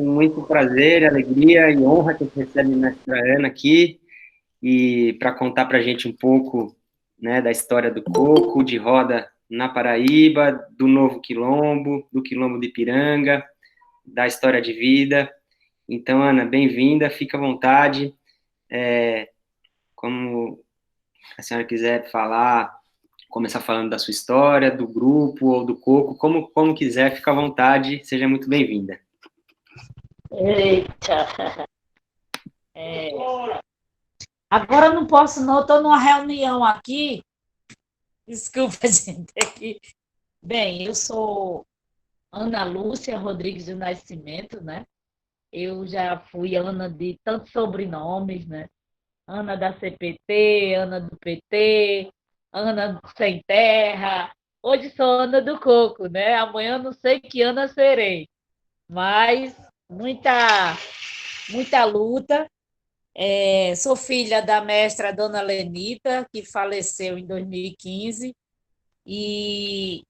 com muito prazer, alegria e honra que a gente recebe a mestra Ana aqui e para contar para a gente um pouco, né, da história do coco, de roda na Paraíba, do Novo Quilombo, do Quilombo de Ipiranga, da história de vida. Então, Ana, bem-vinda, fica à vontade. Como a senhora quiser falar, começar falando da sua história, do grupo ou do coco, como quiser, fica à vontade, seja muito bem-vinda. Eita! É, agora eu não posso, não, estou numa reunião aqui. Desculpa, gente. Aqui. Bem, eu sou Ana Lúcia Rodrigues do Nascimento, né? Eu já fui Ana de tantos sobrenomes, né? Ana da CPT, Ana do PT, Ana do Sem Terra. Hoje sou Ana do Coco, né? Amanhã não sei que Ana serei, mas muita luta. Sou filha da mestra Dona Lenita, que faleceu em 2015, e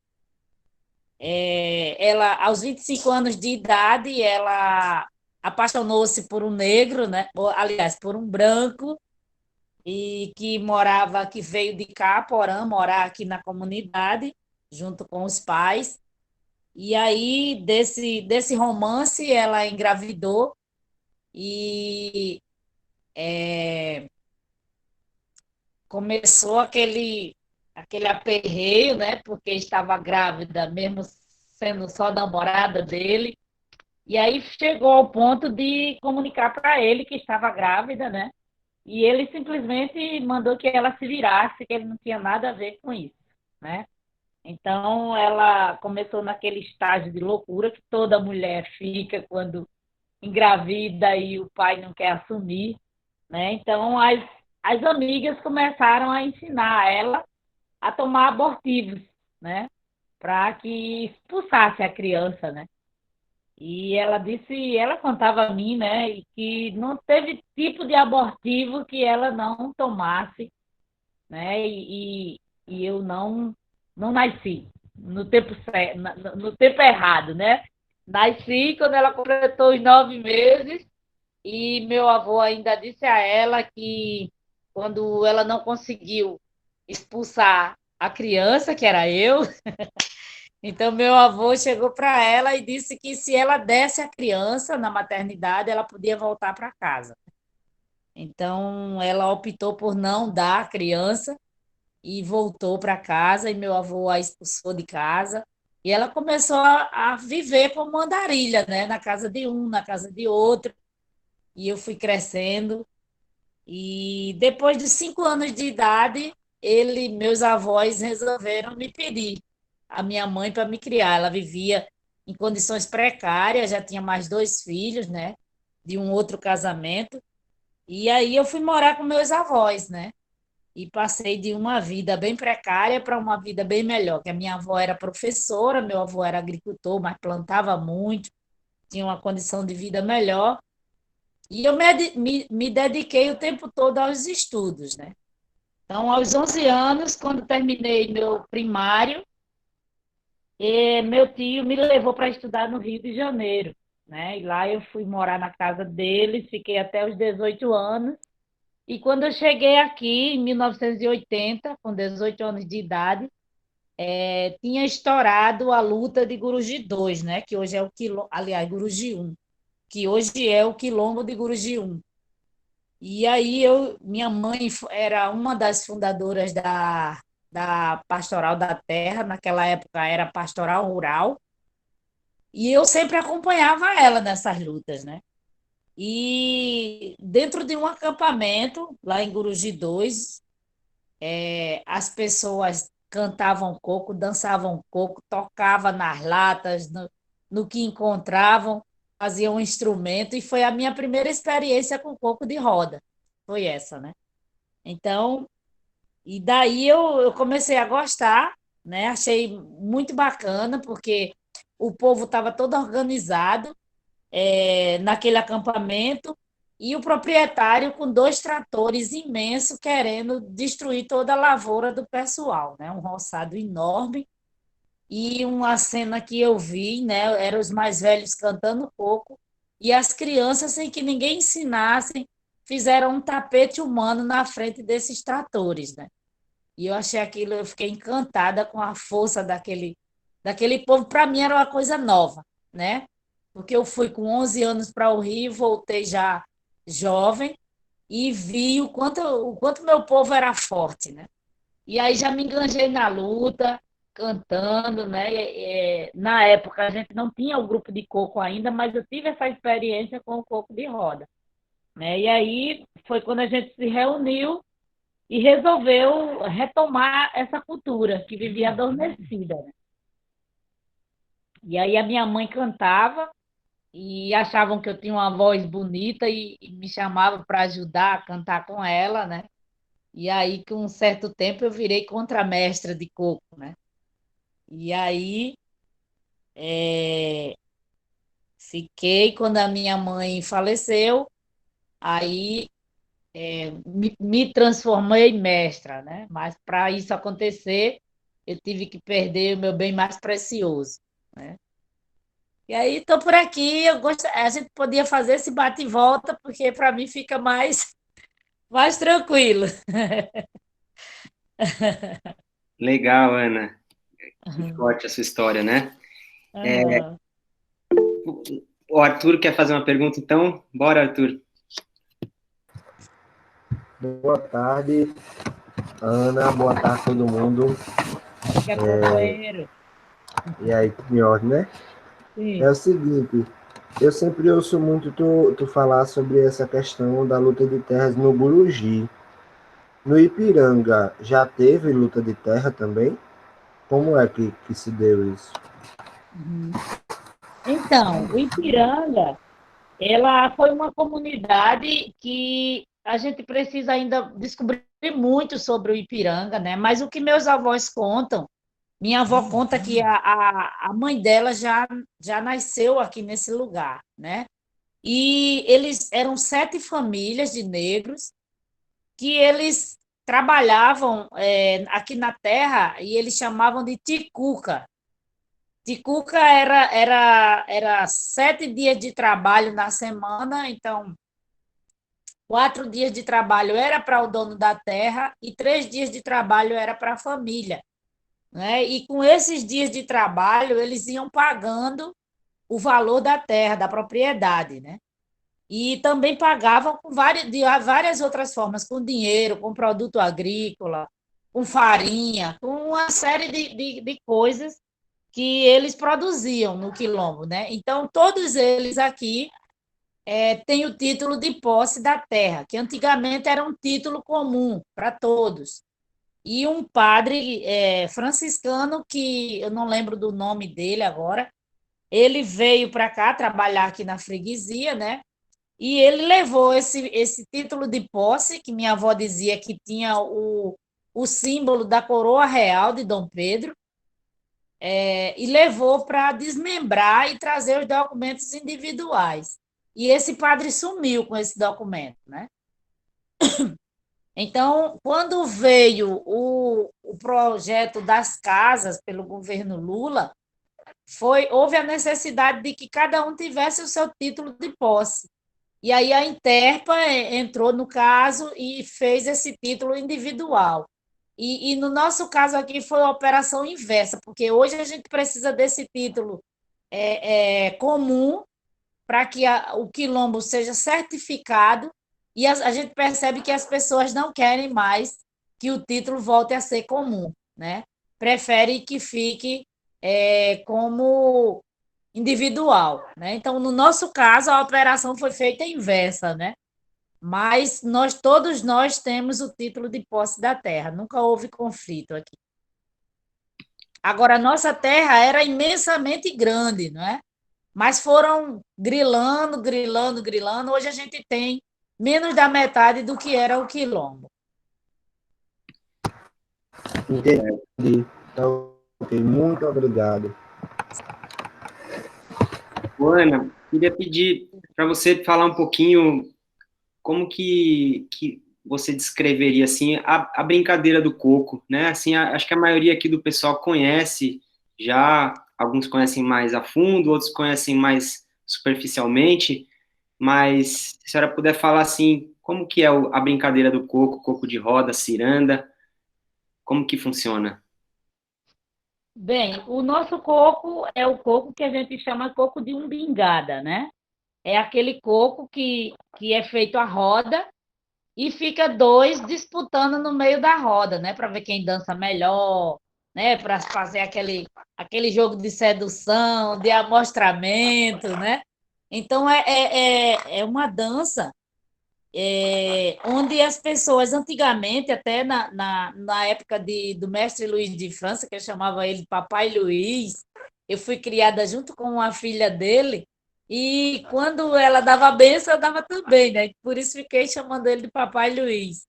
ela, aos 25 anos de idade, ela apaixonou-se por um negro, né? Aliás, por um branco, e que veio de Caporã, morar aqui na comunidade, junto com os pais. E aí, desse romance, ela engravidou e começou aquele aperreio, né? Porque estava grávida, mesmo sendo só namorada dele. E aí chegou ao ponto de comunicar para ele que estava grávida, né? E ele simplesmente mandou que ela se virasse, que ele não tinha nada a ver com isso, né? Então ela começou naquele estágio de loucura que toda mulher fica quando engravida e o pai não quer assumir, né? Então as amigas começaram a ensinar ela a tomar abortivos, né? Para que expulsasse a criança, né? E ela disse, ela contava a mim, né, e que não teve tipo de abortivo que ela não tomasse, né, e eu não nasci no tempo certo, no tempo errado, né? Nasci quando ela completou os 9 meses e meu avô ainda disse a ela que quando ela não conseguiu expulsar a criança, que era eu, então, meu avô chegou para ela e disse que se ela desse a criança na maternidade, ela podia voltar para casa. Então, ela optou por não dar a criança e voltou para casa, e meu avô a expulsou de casa. E ela começou a viver como andarilha, né? Na casa de um, na casa de outro. E eu fui crescendo. E depois de 5 anos de idade, meus avós resolveram me pedir a minha mãe para me criar. Ela vivia em condições precárias, já tinha mais 2 filhos, né? De um outro casamento. E aí eu fui morar com meus avós, né? E passei de uma vida bem precária para uma vida bem melhor, que a minha avó era professora, meu avô era agricultor, mas plantava muito, tinha uma condição de vida melhor. E eu me dediquei o tempo todo aos estudos, né? Então, aos 11 anos, quando terminei meu primário, meu tio me levou para estudar no Rio de Janeiro, né? E lá eu fui morar na casa dele, fiquei até os 18 anos. E quando eu cheguei aqui, em 1980, com 18 anos de idade, tinha estourado a luta de Guruji 2, né? Que hoje é o quilombo, aliás, Guruji 1, que hoje é o quilombo de Guruji 1. E aí minha mãe era uma das fundadoras da Pastoral da Terra, naquela época era Pastoral Rural, e eu sempre acompanhava ela nessas lutas, né? E dentro de um acampamento, lá em Guruji 2, as pessoas cantavam coco, dançavam coco, tocavam nas latas, no que encontravam, faziam um instrumento, e foi a minha primeira experiência com coco de roda. Foi essa, né? Então, e daí eu comecei a gostar, né? Achei muito bacana, porque o povo estava todo organizado naquele acampamento e o proprietário com 2 tratores imensos querendo destruir toda a lavoura do pessoal, né? Um roçado enorme. E uma cena que eu vi, né? Eram os mais velhos cantando coco e as crianças, sem que ninguém ensinasse, fizeram um tapete humano na frente desses tratores, né? E eu achei aquilo, eu fiquei encantada com a força daquele povo. Para mim era uma coisa nova, né? Porque eu fui com 11 anos para o Rio, voltei já jovem e vi o quanto meu povo era forte, né? E aí já me enganjei na luta, cantando, né? Na época a gente não tinha o grupo de coco ainda, mas eu tive essa experiência com o coco de roda, né? E aí foi quando a gente se reuniu e resolveu retomar essa cultura que vivia adormecida, né? E aí a minha mãe cantava e achavam que eu tinha uma voz bonita e me chamavam para ajudar a cantar com ela, né? E aí, com um certo tempo, eu virei contramestra de coco, né? E aí, fiquei, quando a minha mãe faleceu, aí me transformei em mestra, né? Mas para isso acontecer, eu tive que perder o meu bem mais precioso, né? E aí, estou por aqui, a gente podia fazer esse bate e volta, porque para mim fica mais tranquilo. Legal, Ana. Que forte a sua história, né? Aham. O Arthur quer fazer uma pergunta, então? Bora, Arthur. Boa tarde, Ana. Boa tarde, todo mundo. Diga, companheiro. E aí, tudo em ordem, né? É Sim. o seguinte, eu sempre ouço muito tu falar sobre essa questão da luta de terras no Guruji. No Ipiranga, já teve luta de terra também? Como é que se deu isso? Uhum. Então, o Ipiranga, ela foi uma comunidade que a gente precisa ainda descobrir muito sobre o Ipiranga, né? Mas o que meus avós contam, minha avó conta que a mãe dela já nasceu aqui nesse lugar, né? E eles eram 7 famílias de negros que eles trabalhavam aqui na terra e eles chamavam de ticuca. Ticuca era 7 dias de trabalho na semana, então 4 dias de trabalho era para o dono da terra e 3 dias de trabalho era para a família, né? E com esses dias de trabalho eles iam pagando o valor da terra, da propriedade, né? E também pagavam de várias outras formas, com dinheiro, com produto agrícola, com farinha, com uma série de coisas que eles produziam no quilombo, né? Então, todos eles aqui têm o título de posse da terra, que antigamente era um título comum para todos. E um padre franciscano, que eu não lembro do nome dele agora, ele veio para cá trabalhar aqui na freguesia, né? E ele levou esse título de posse, que minha avó dizia que tinha o símbolo da coroa real de Dom Pedro, e levou para desmembrar e trazer os documentos individuais. E esse padre sumiu com esse documento, né? Então, quando veio o projeto das casas pelo governo Lula, houve a necessidade de que cada um tivesse o seu título de posse. E aí a Interpa entrou no caso e fez esse título individual. E no nosso caso aqui foi a operação inversa, porque hoje a gente precisa desse título comum para que o quilombo seja certificado e a gente percebe que as pessoas não querem mais que o título volte a ser comum, né? Prefere que fique como individual, né? Então, no nosso caso, a operação foi feita inversa, né? Mas todos nós temos o título de posse da terra, nunca houve conflito aqui. Agora, a nossa terra era imensamente grande, não é? Mas foram grilando, grilando, grilando. Hoje a gente tem menos da metade do que era o quilombo. Entendi. Então, ok, muito obrigado. Ana, queria pedir para você falar um pouquinho como que você descreveria assim a brincadeira do coco, né? Assim, acho que a maioria aqui do pessoal conhece já, alguns conhecem mais a fundo, outros conhecem mais superficialmente, mas se a senhora puder falar assim, como que é a brincadeira do coco de roda, ciranda, como que funciona? Bem, o nosso coco é o coco que a gente chama coco de umbingada, né? É aquele coco que é feito à roda e fica dois disputando no meio da roda, né? Para ver quem dança melhor, né? Para fazer aquele jogo de sedução, de amostramento, né? Então é uma dança onde as pessoas, antigamente, até na época do mestre Luiz de França, que eu chamava ele de Papai Luiz, eu fui criada junto com a filha dele, e quando ela dava a benção, eu dava também, né? Por isso fiquei chamando ele de Papai Luiz.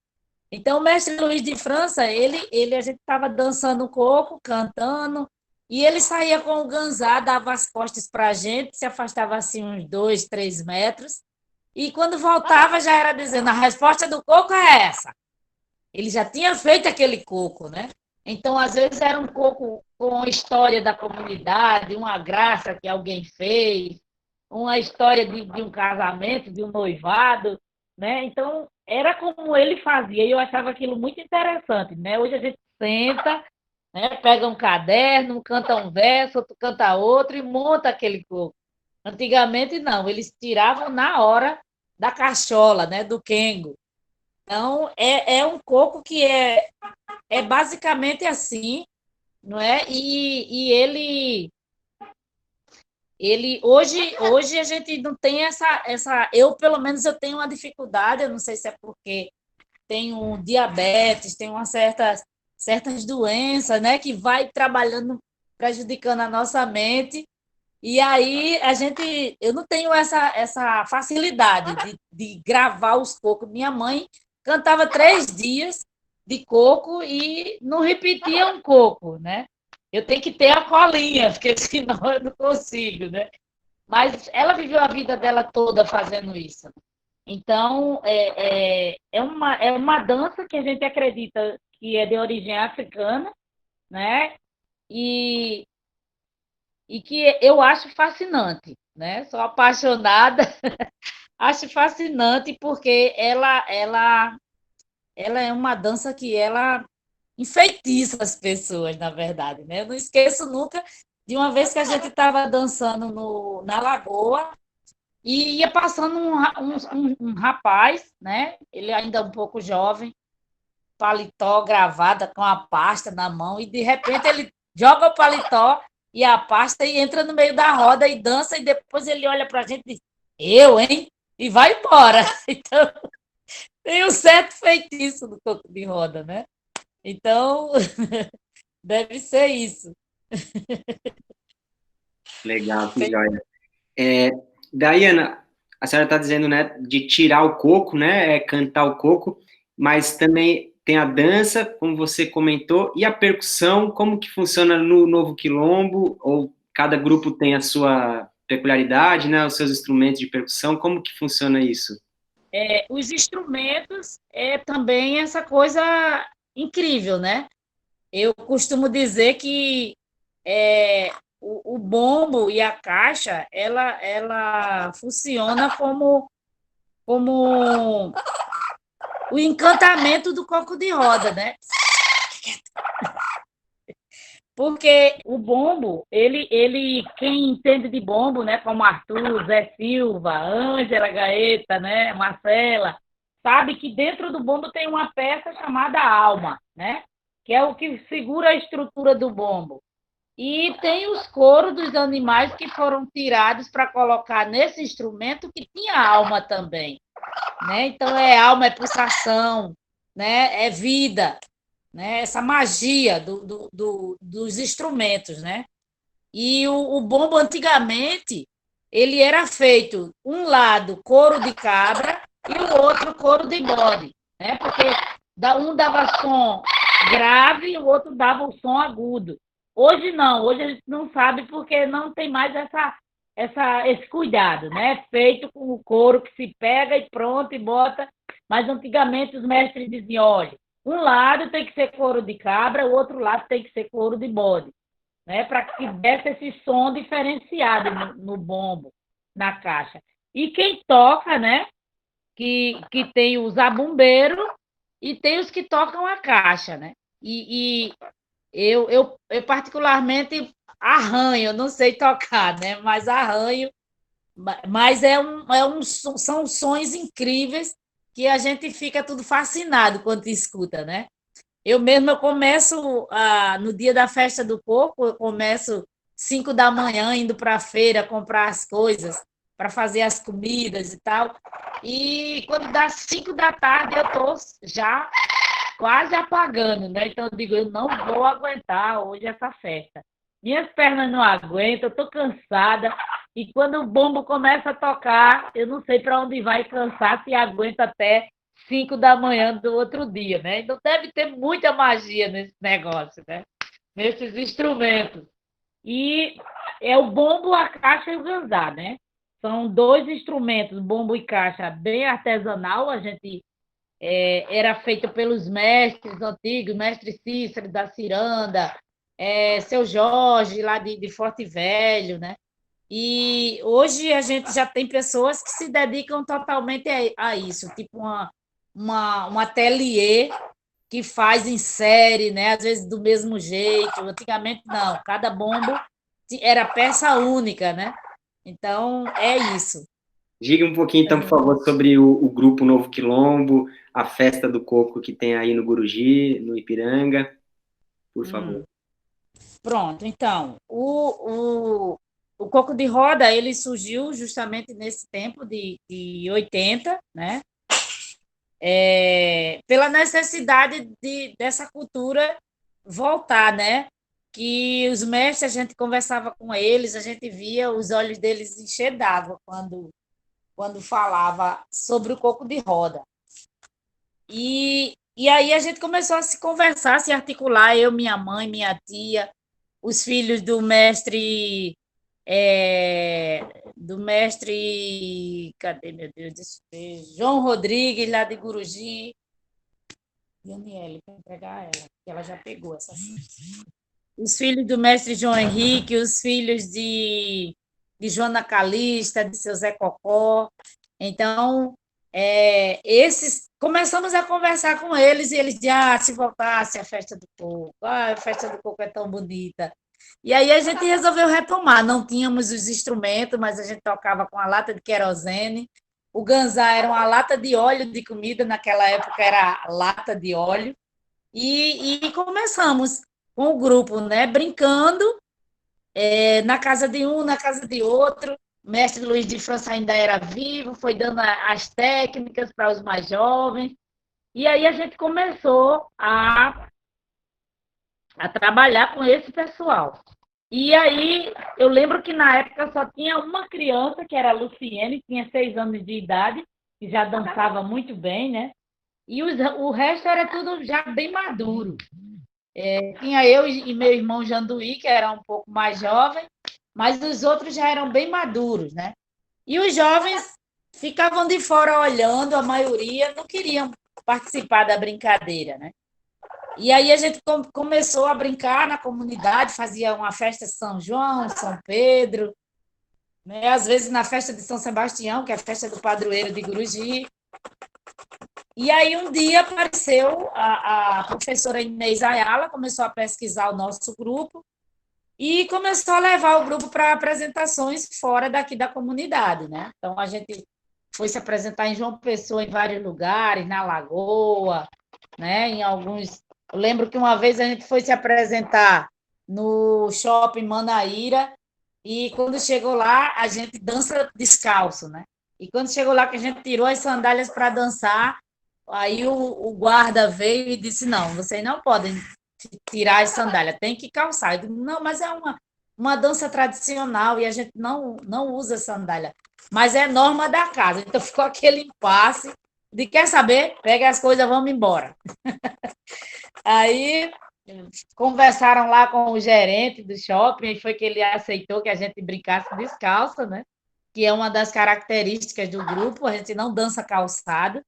Então, o mestre Luiz de França, a gente estava dançando um coco, cantando, e ele saía com o ganzá, dava as costas para a gente, se afastava assim uns 2, 3 metros, e quando voltava já era dizendo, a resposta do coco é essa. Ele já tinha feito aquele coco, né? Então, às vezes, era um coco com a história da comunidade, uma graça que alguém fez, uma história de um casamento, de um noivado, né? Então, era como ele fazia, e eu achava aquilo muito interessante, né? Hoje a gente senta, né? Pega um caderno, canta um verso, outro canta outro e monta aquele coco. Antigamente, não, eles tiravam na hora da cachola, né? Do quengo. Então, é um coco que é basicamente assim, não é? E ele hoje a gente não tem eu pelo menos eu tenho uma dificuldade, eu não sei se é porque tenho diabetes, tenho certas doenças, né, que vai trabalhando, prejudicando a nossa mente, e aí eu não tenho essa facilidade de gravar os cocos. Minha mãe cantava 3 dias de coco e não repetia um coco, né? Eu tenho que ter a colinha, porque senão eu não consigo, né? Mas ela viveu a vida dela toda fazendo isso. Então, é uma dança que a gente acredita que é de origem africana, né? E, e que eu acho fascinante, né? Sou apaixonada, acho fascinante porque ela é uma dança que ela enfeitiça as pessoas, na verdade, né? Eu não esqueço nunca de uma vez que a gente estava dançando na lagoa e ia passando um rapaz, né? Ele ainda um pouco jovem, paletó gravada com a pasta na mão, e de repente ele joga o paletó e a pasta e entra no meio da roda e dança, e depois ele olha para a gente e diz, eu, hein? E vai embora. Então, tem um certo feitiço no coco de roda, né? Então, deve ser isso. Legal, que joia. Daiana, a senhora está dizendo, né, de tirar o coco, né, cantar o coco, mas também tem a dança, como você comentou, e a percussão, como que funciona no Novo Quilombo, ou cada grupo tem a sua peculiaridade, né, os seus instrumentos de percussão, como que funciona isso? Os instrumentos é também essa coisa incrível, né? Eu costumo dizer que o bombo e a caixa, ela funciona como o encantamento do coco de roda, né? Porque o bombo, quem entende de bombo, né, como Arthur, Zé Silva, Ângela Gaeta, né, Marcela, sabe que dentro do bombo tem uma peça chamada alma, né, que é o que segura a estrutura do bombo. E tem os coros dos animais que foram tirados para colocar nesse instrumento que tinha alma também, né? Então é alma, é pulsação, né? É vida, né? Essa magia dos instrumentos, né? E o bombo antigamente ele era feito um lado couro de cabra e o outro couro de bode, né? Porque um dava som grave e o outro dava o som agudo. Hoje não, hoje a gente não sabe porque não tem mais esse cuidado, né? Feito com o couro que se pega e pronto e bota. Mas antigamente os mestres diziam, olha, um lado tem que ser couro de cabra, o outro lado tem que ser couro de bode, né? Para que desse esse som diferenciado no bombo, na caixa. E quem toca, né? Que tem os zabumbeiro e tem os que tocam a caixa, né? E eu particularmente arranho, eu não sei tocar, né? Mas arranho, mas são sons incríveis que a gente fica tudo fascinado quando escuta, né? Eu começo no dia da festa do coco, eu começo 5 da manhã indo para a feira comprar as coisas para fazer as comidas e tal. E quando dá 5 da tarde, eu estou já quase apagando, né? Então eu digo, eu não vou aguentar hoje essa festa. Minhas pernas não aguentam, eu estou cansada. E quando o bombo começa a tocar, eu não sei para onde vai cansar, se aguenta até 5 da manhã do outro dia, né? Então deve ter muita magia nesse negócio, né? Nesses instrumentos. E é o bombo, a caixa e o ganzá, né? São dois instrumentos, bombo e caixa, bem artesanal. A gente era feito pelos mestres antigos, mestre Cícero da Ciranda, seu Jorge, lá de Forte Velho, né? E hoje a gente já tem pessoas que se dedicam totalmente a isso, tipo um ateliê que faz em série, né? Às vezes do mesmo jeito. Antigamente, não, cada bombo era peça única, né? Então, é isso. Diga um pouquinho, então, por favor, sobre o Grupo Novo Quilombo, a festa do coco que tem aí no Guruji, no Ipiranga, por favor. Pronto, então, o coco de roda, ele surgiu justamente nesse tempo de 80, né? Pela necessidade dessa cultura voltar, né? Que os mestres, a gente conversava com eles, a gente via os olhos deles encher d'água quando falava sobre o coco de roda. E aí a gente começou a se conversar, se articular, eu, minha mãe, minha tia, os filhos do mestre, cadê, meu Deus, João Rodrigues, lá de Guruji, Daniele, para entregar ela, que ela já pegou essa. Os filhos do mestre João Henrique, os filhos de Joana Calista, de seu Zé Cocó. Então, esses começamos a conversar com eles e eles diziam, se voltasse a festa do coco, a festa do coco é tão bonita. E aí a gente resolveu retomar. Não tínhamos os instrumentos, mas a gente tocava com a lata de querosene. O ganzá era uma lata de óleo de comida, naquela época era lata de óleo. E começamos com o grupo, né? Brincando na casa de um, na casa de outro. O mestre Luiz de França ainda era vivo, foi dando as técnicas para os mais jovens. E aí a gente começou a trabalhar com esse pessoal. E aí eu lembro que na época só tinha uma criança, que era a Luciene, tinha 6 anos de idade, que já dançava muito bem, né? E o resto era tudo já bem maduro. Tinha eu e meu irmão Janduí, que era um pouco mais jovem, mas os outros já eram bem maduros, né? E os jovens ficavam de fora olhando, a maioria não queriam participar da brincadeira, né? E aí a gente começou a brincar na comunidade, fazia uma festa de São João, São Pedro, né? Às vezes na festa de São Sebastião, que é a festa do padroeiro de Guruji. E aí um dia apareceu a professora Inês Ayala, começou a pesquisar o nosso grupo e começou a levar o grupo para apresentações fora daqui da comunidade, né? Então a gente foi se apresentar em João Pessoa, em vários lugares, na Lagoa, né? Em alguns. Eu lembro que uma vez a gente foi se apresentar no shopping Manaíra e quando chegou lá a gente dança descalço, né? E quando chegou lá que a gente tirou as sandálias para dançar, aí o guarda veio e disse: não, vocês não podem tirar as sandálias, tem que calçar. Eu digo, não, mas é uma dança tradicional e a gente não usa sandália, mas é norma da casa. Então ficou aquele impasse de quer saber? Pega as coisas, vamos embora. Aí conversaram lá com o gerente do shopping e foi que ele aceitou que a gente brincasse descalça, né? Que é uma das características do grupo, a gente não dança calçado,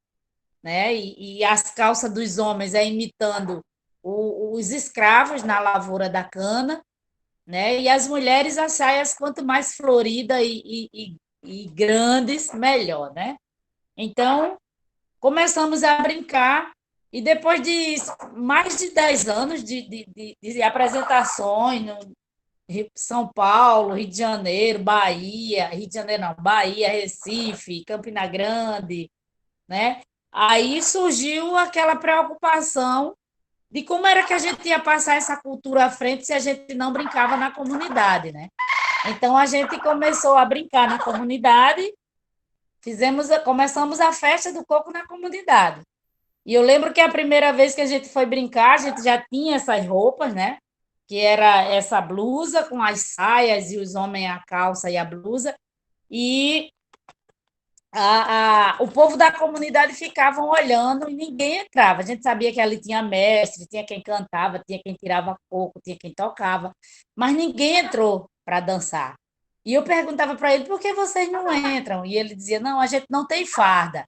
né? E as calças dos homens é imitando os escravos na lavoura da cana, né? E as mulheres, as saias, quanto mais florida e grandes, melhor, né? Então, começamos a brincar e depois de mais de 10 anos de apresentações no São Paulo, Rio de Janeiro, Bahia, Rio de Janeiro não, Bahia, Recife, Campina Grande, né? Aí surgiu aquela preocupação de como era que a gente ia passar essa cultura à frente se a gente não brincava na comunidade, né? Então a gente começou a brincar na comunidade, começamos a festa do coco na comunidade. E eu lembro que a primeira vez que a gente foi brincar, a gente já tinha essas roupas, né? Que era essa blusa com as saias e os homens a calça e a blusa. E o povo da comunidade ficavam olhando e ninguém entrava. A gente sabia que ali tinha mestre, tinha quem cantava, tinha quem tirava coco, tinha quem tocava, mas ninguém entrou para dançar. E eu perguntava para ele, por que vocês não entram? E ele dizia, não, a gente não tem farda.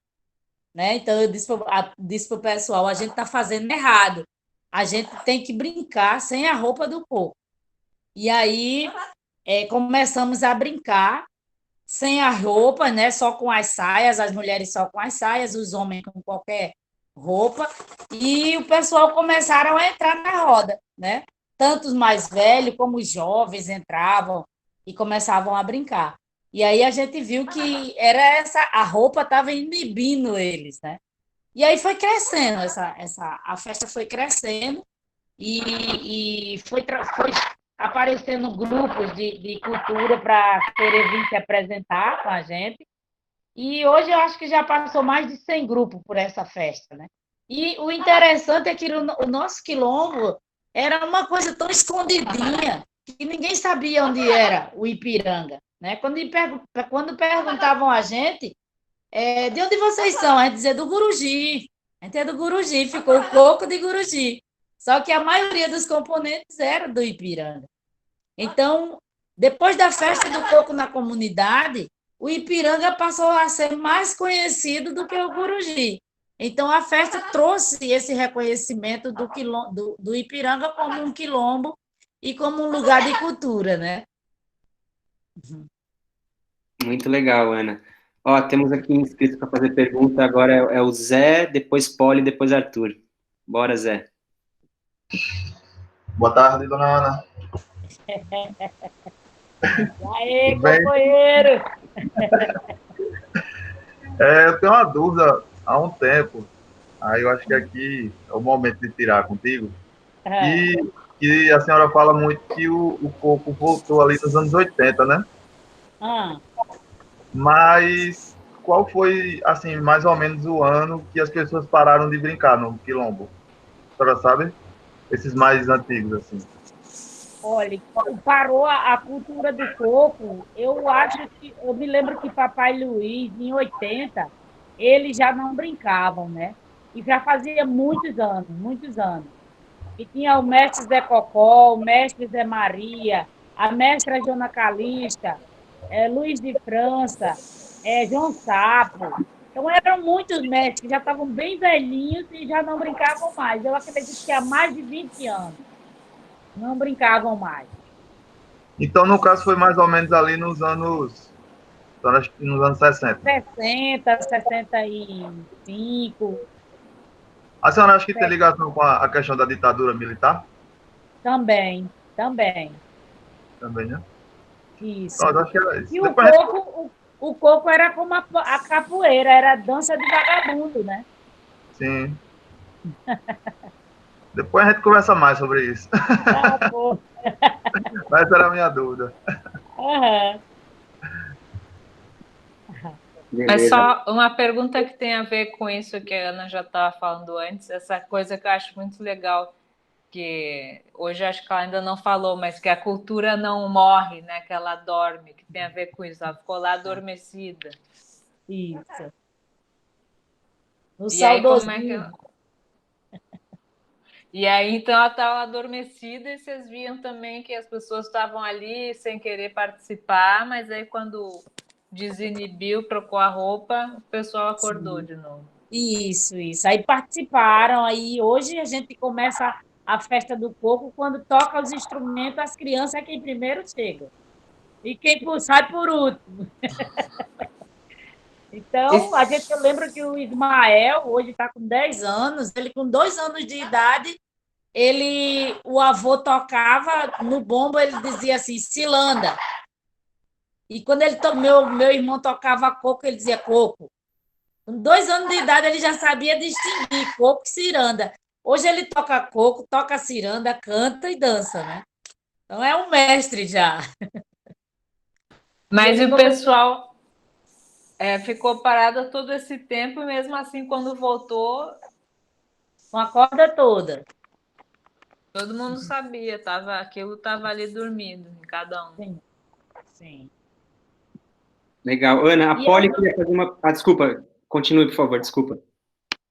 Né? Então, eu disse para o pessoal, a gente está fazendo errado. A gente tem que brincar sem a roupa do coco. E aí, começamos a brincar sem a roupa, né? Só com as saias, as mulheres só com as saias, os homens com qualquer roupa. E o pessoal começaram a entrar na roda, né? Tanto os mais velhos como os jovens entravam e começavam a brincar. E aí a gente viu que a roupa estava inibindo eles, né? E aí foi crescendo, a festa foi crescendo e foi aparecendo grupos de cultura para querer vir se apresentar com a gente. E hoje eu acho que já passou mais de 100 grupos por essa festa, né? E o interessante é que o nosso quilombo era uma coisa tão escondidinha que ninguém sabia onde era o Ipiranga, né? Quando perguntavam a gente, de onde vocês são? A gente dizia do Guruji. A gente é do Guruji, ficou o coco de Guruji. Só que a maioria dos componentes era do Ipiranga. Então, depois da festa do coco na comunidade, o Ipiranga passou a ser mais conhecido do que o Guruji. Então, a festa trouxe esse reconhecimento do Ipiranga como um quilombo e como um lugar de cultura, né? Muito legal, Ana. Ó, temos aqui inscrito para fazer pergunta, agora é o Zé, depois Poli, depois Arthur. Bora, Zé. Boa tarde, dona Ana. Aê, companheiro! Eu tenho uma dúvida há um tempo, aí eu acho que aqui é o momento de tirar contigo. E a senhora fala muito que o coco voltou ali nos anos 80, né? Mas qual foi, assim, mais ou menos o ano que as pessoas pararam de brincar no quilombo? A senhora sabe? Esses mais antigos, assim. Olha, parou a cultura do coco. Eu me lembro que Papai Luiz, em 80, eles já não brincavam, né? E já fazia muitos anos, muitos anos. E tinha o mestre Zé Cocó, o mestre Zé Maria, a mestra Jona Calista, Luiz de França, João Sapo. Então, eram muitos mestres que já estavam bem velhinhos e já não brincavam mais. Eu acredito que há mais de 20 anos não brincavam mais. Então, no caso, foi mais ou menos ali nos anos 60. 60, 65. A senhora acha que tem ligação com a questão da ditadura militar? Também. Também, né? Isso. Pronto, acho que era isso. E o coco era como a capoeira, era a dança de vagabundo, né? Sim. Depois a gente conversa mais sobre isso. Pô. Mas essa era a minha dúvida. Uhum. Mas só uma pergunta que tem a ver com isso que a Ana já estava falando antes, essa coisa que eu acho muito legal, que hoje acho que ela ainda não falou, mas que a cultura não morre, né? Que ela dorme, que tem a ver com isso, ela ficou lá adormecida. Isso. No saudosismo. E aí, então, ela estava adormecida e vocês viam também que as pessoas estavam ali sem querer participar, mas aí quando desinibiu, trocou a roupa, o pessoal acordou de novo. Isso. Aí participaram, aí hoje a gente começa a festa do coco, quando toca os instrumentos, as crianças é quem primeiro chega. E quem sai por último. Então, eu lembro que o Ismael hoje está com 10 anos, ele com 2 anos de idade, o avô tocava no bombo, ele dizia assim, cilanda. E quando meu irmão tocava coco, ele dizia coco. Com 2 anos de idade, ele já sabia distinguir coco e ciranda. Hoje ele toca coco, toca ciranda, canta e dança, né? Então é um mestre já. Mas o pessoal ficou parado todo esse tempo, e mesmo assim, quando voltou, com a corda toda. Todo mundo sabia, aquilo estava ali dormindo em cada um. Sim. Sim. Legal. Ana, a Poli queria fazer uma... desculpa, continue, por favor, desculpa.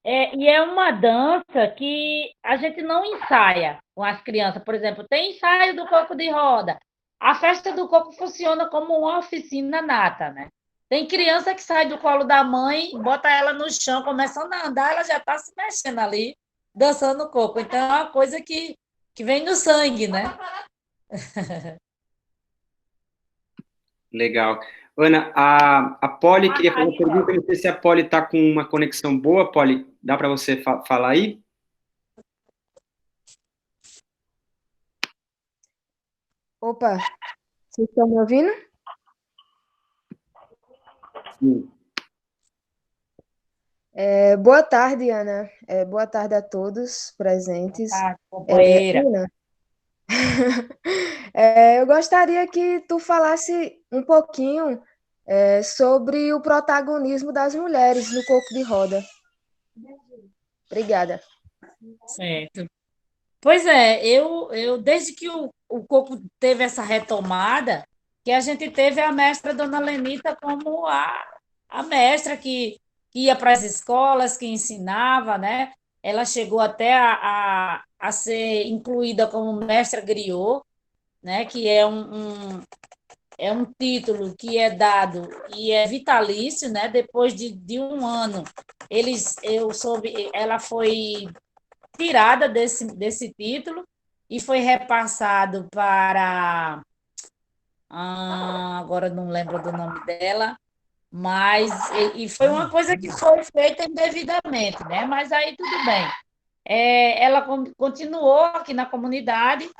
E é uma dança que a gente não ensaia com as crianças. Por exemplo, tem ensaio do coco de roda. A festa do coco funciona como uma oficina nata, né? Tem criança que sai do colo da mãe, bota ela no chão, começando a andar, ela já está se mexendo ali, dançando coco. Então, é uma coisa que vem no sangue, né? Legal. Ana, a Poli queria fazer uma pergunta, não sei se a Poli está com uma conexão boa. Poli, dá para você falar aí? Opa, vocês estão me ouvindo? Sim. Boa tarde, Ana. Boa tarde a todos presentes. Companheira. Ana, eu gostaria que tu falasse um pouquinho sobre o protagonismo das mulheres no coco de roda. Obrigada. Certo. Pois é, eu desde que o coco teve essa retomada, que a gente teve a mestra Dona Lenita como a mestra que ia para as escolas, que ensinava, né? Ela chegou até a ser incluída como mestra griot, né? Que é um título que é dado e é vitalício, né? Depois de um ano, ela foi tirada desse título e foi repassado para. Agora não lembro do nome dela, mas e foi uma coisa que foi feita indevidamente, né? Mas aí tudo bem. Ela continuou aqui na comunidade,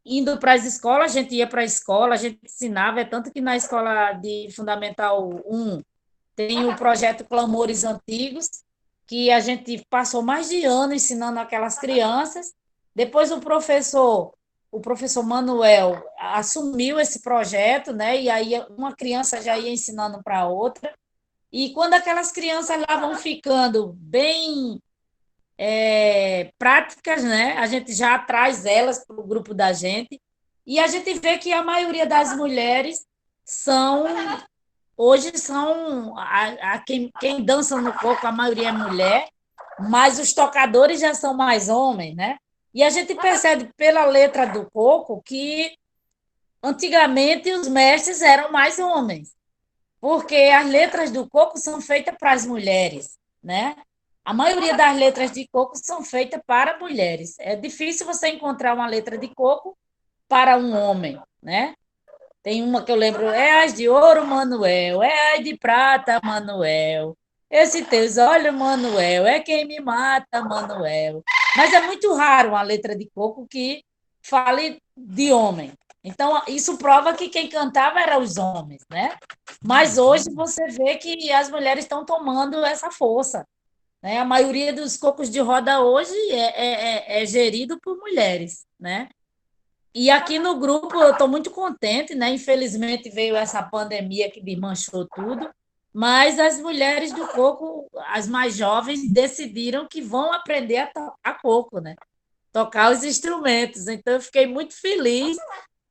indo para as escolas, a gente ia para a escola, a gente ensinava, tanto que na escola de Fundamental 1 tem o projeto Clamores Antigos, que a gente passou mais de ano ensinando aquelas crianças. Depois o professor Manuel assumiu esse projeto, né? E aí uma criança já ia ensinando para outra. E quando aquelas crianças lá vão ficando bem práticas, né? A gente já traz elas para o grupo da gente. E a gente vê que a maioria das mulheres hoje são quem dança no coco, a maioria é mulher, mas os tocadores já são mais homens, né? E a gente percebe pela letra do coco que antigamente os mestres eram mais homens, porque as letras do coco são feitas para as mulheres, né? A maioria das letras de coco são feitas para mulheres. É difícil você encontrar uma letra de coco para um homem, né? Tem uma que eu lembro, é as de ouro, Manuel, é as de prata, Manuel. Esse teus olhos, Manuel, é quem me mata, Manuel. Mas é muito raro uma letra de coco que fale de homem. Então, isso prova que quem cantava eram os homens, né? Mas hoje você vê que as mulheres estão tomando essa força, né? A maioria dos cocos de roda hoje é gerido por mulheres, né? E aqui no grupo eu estou muito contente, né? Infelizmente veio essa pandemia que desmanchou tudo, mas as mulheres do coco, as mais jovens, decidiram que vão aprender a tocar coco, né? Tocar os instrumentos. Então eu fiquei muito feliz,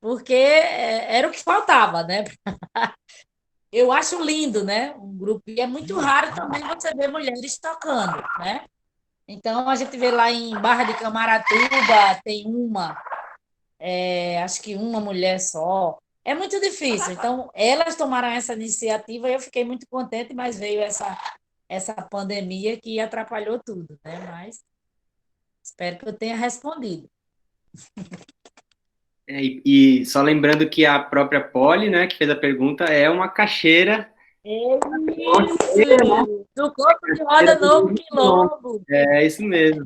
porque era o que faltava, né? Eu acho lindo, né? Um grupo, e é muito raro também você ver mulheres tocando, né? Então a gente vê lá em Barra de Camaratuba, tem acho que uma mulher só. É muito difícil. Então, elas tomaram essa iniciativa e eu fiquei muito contente, mas veio essa pandemia que atrapalhou tudo, né? Mas espero que eu tenha respondido. E só lembrando que a própria Polly, né, que fez a pergunta, é uma caixeira. Isso! Do Coco de Roda Novo Quilombo. É isso mesmo,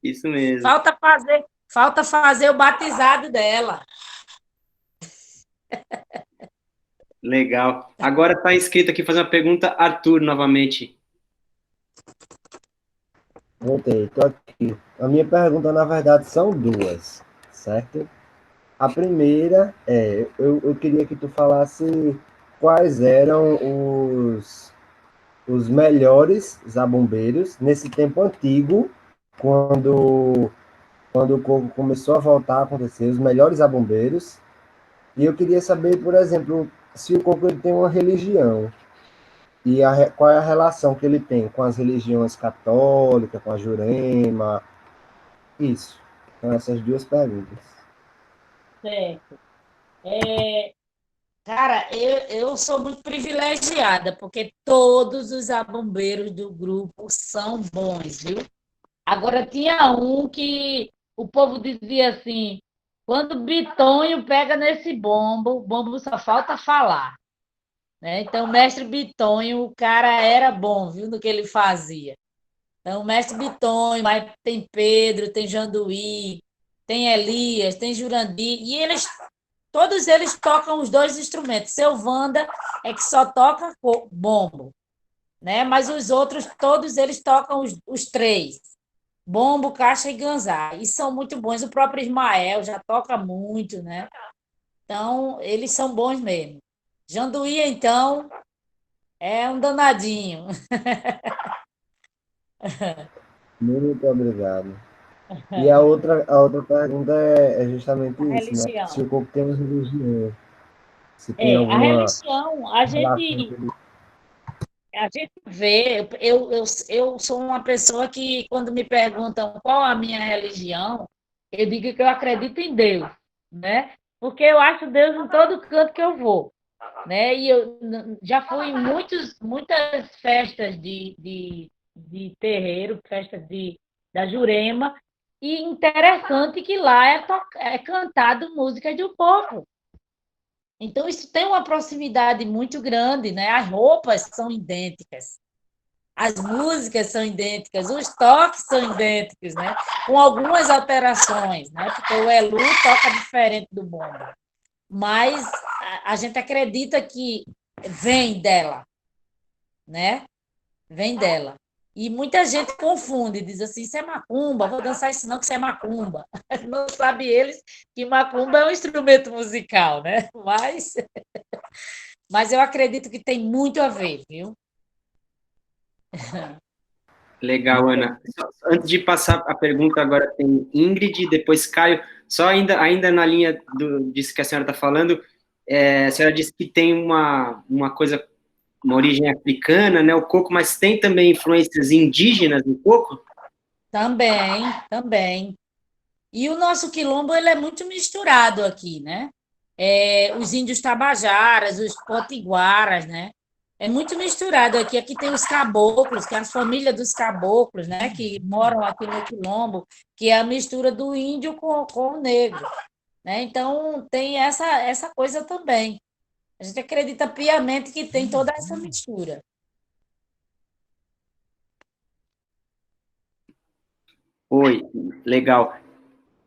isso mesmo. Falta fazer o batizado dela. Legal. Agora está inscrito aqui fazer uma pergunta, Arthur, novamente. Voltei, estou aqui. A minha pergunta, na verdade, são duas, certo? A primeira é, eu queria que tu falasse quais eram os melhores zabumbeiros nesse tempo antigo, quando o coco começou a voltar a acontecer, os melhores zabumbeiros. E eu queria saber, por exemplo, se o coco ele tem uma religião e qual é a relação que ele tem com as religiões católica, com a Jurema, isso. Então, essas duas perguntas. Certo. Cara, eu sou muito privilegiada, porque todos os zabumbeiros do grupo são bons, viu? Agora, tinha um que o povo dizia assim, quando o Bitonho pega nesse bombo, o bombo só falta falar. Né? Então, o mestre Bitonho, o cara era bom, viu, no que ele fazia. Então, o mestre Bitonho, mas tem Pedro, tem Janduí, tem Elias, tem Jurandir, e todos eles tocam os dois instrumentos. Seu Wanda é que só toca bombo, né? Mas os outros, todos eles tocam os três. Bombo, caixa e ganzá. E são muito bons. O próprio Ismael já toca muito, né? Então, eles são bons mesmo. Janduí, então, é um danadinho. Muito obrigado. E a outra pergunta é justamente A isso, né? religião. Se o corpo tem uma religião, se tem A alguma religião, relação com ele. a gente vê, eu sou uma pessoa que, quando me perguntam qual a minha religião, eu digo que eu acredito em Deus, né? Porque eu acho Deus em todo canto que eu vou, né? E eu já fui em muitas festas de terreiro, festas da Jurema, e interessante que lá é cantado músicas do povo. Então, isso tem uma proximidade muito grande, né? As roupas são idênticas, as músicas são idênticas, os toques são idênticos, né? Com algumas alterações, né? Porque o Elu toca diferente do bombo. Mas a gente acredita que vem dela, né? Vem dela. E muita gente confunde, diz assim, isso é macumba, vou dançar isso não, que isso é macumba. Não sabe eles que macumba é um instrumento musical, né? Mas eu acredito que tem muito a ver, viu? Legal, Ana. Antes de passar a pergunta, agora tem Ingrid, depois Caio. Só ainda na linha disso que a senhora está falando, a senhora disse que tem uma coisa, uma origem africana, né, o coco, mas tem também influências indígenas no coco? Também, também. E o nosso quilombo ele é muito misturado aqui, né? Os índios tabajaras, os potiguaras, né? É muito misturado aqui. Aqui tem os caboclos, que é a família dos caboclos, né? Que moram aqui no quilombo, que é a mistura do índio com o negro, né? Então, tem essa coisa também. A gente acredita piamente que tem toda essa mistura. Oi, legal.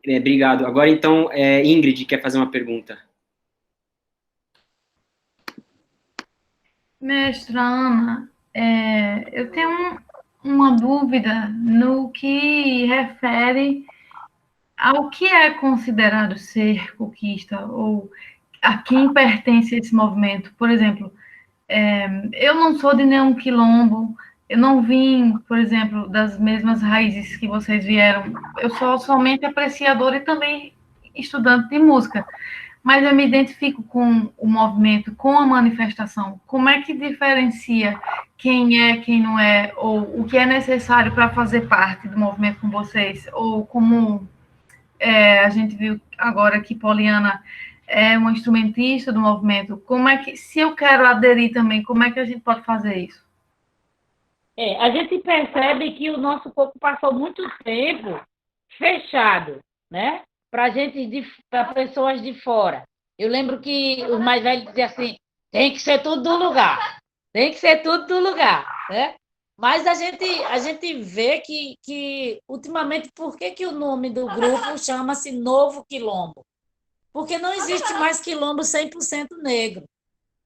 Obrigado. Agora, então, Ingrid quer fazer uma pergunta. Mestra Ana, eu tenho uma dúvida no que refere ao que é considerado ser coquista ou a quem pertence esse movimento. Por exemplo, eu não sou de nenhum quilombo, eu não vim, por exemplo, das mesmas raízes que vocês vieram. Eu sou somente apreciadora e também estudante de música, mas eu me identifico com o movimento, com a manifestação. Como é que diferencia quem é, quem não é, ou o que é necessário para fazer parte do movimento com vocês? Ou como a gente viu agora que Poliana é uma instrumentista do movimento, como é que, se eu quero aderir também, como é que a gente pode fazer isso? A gente percebe que o nosso corpo passou muito tempo fechado, né? para pessoas de fora. Eu lembro que os mais velhos diziam assim, tem que ser tudo do lugar, tem que ser tudo do lugar, né? Mas a gente vê que ultimamente, por que o nome do grupo chama-se Novo Quilombo? Porque não existe mais quilombo 100% negro.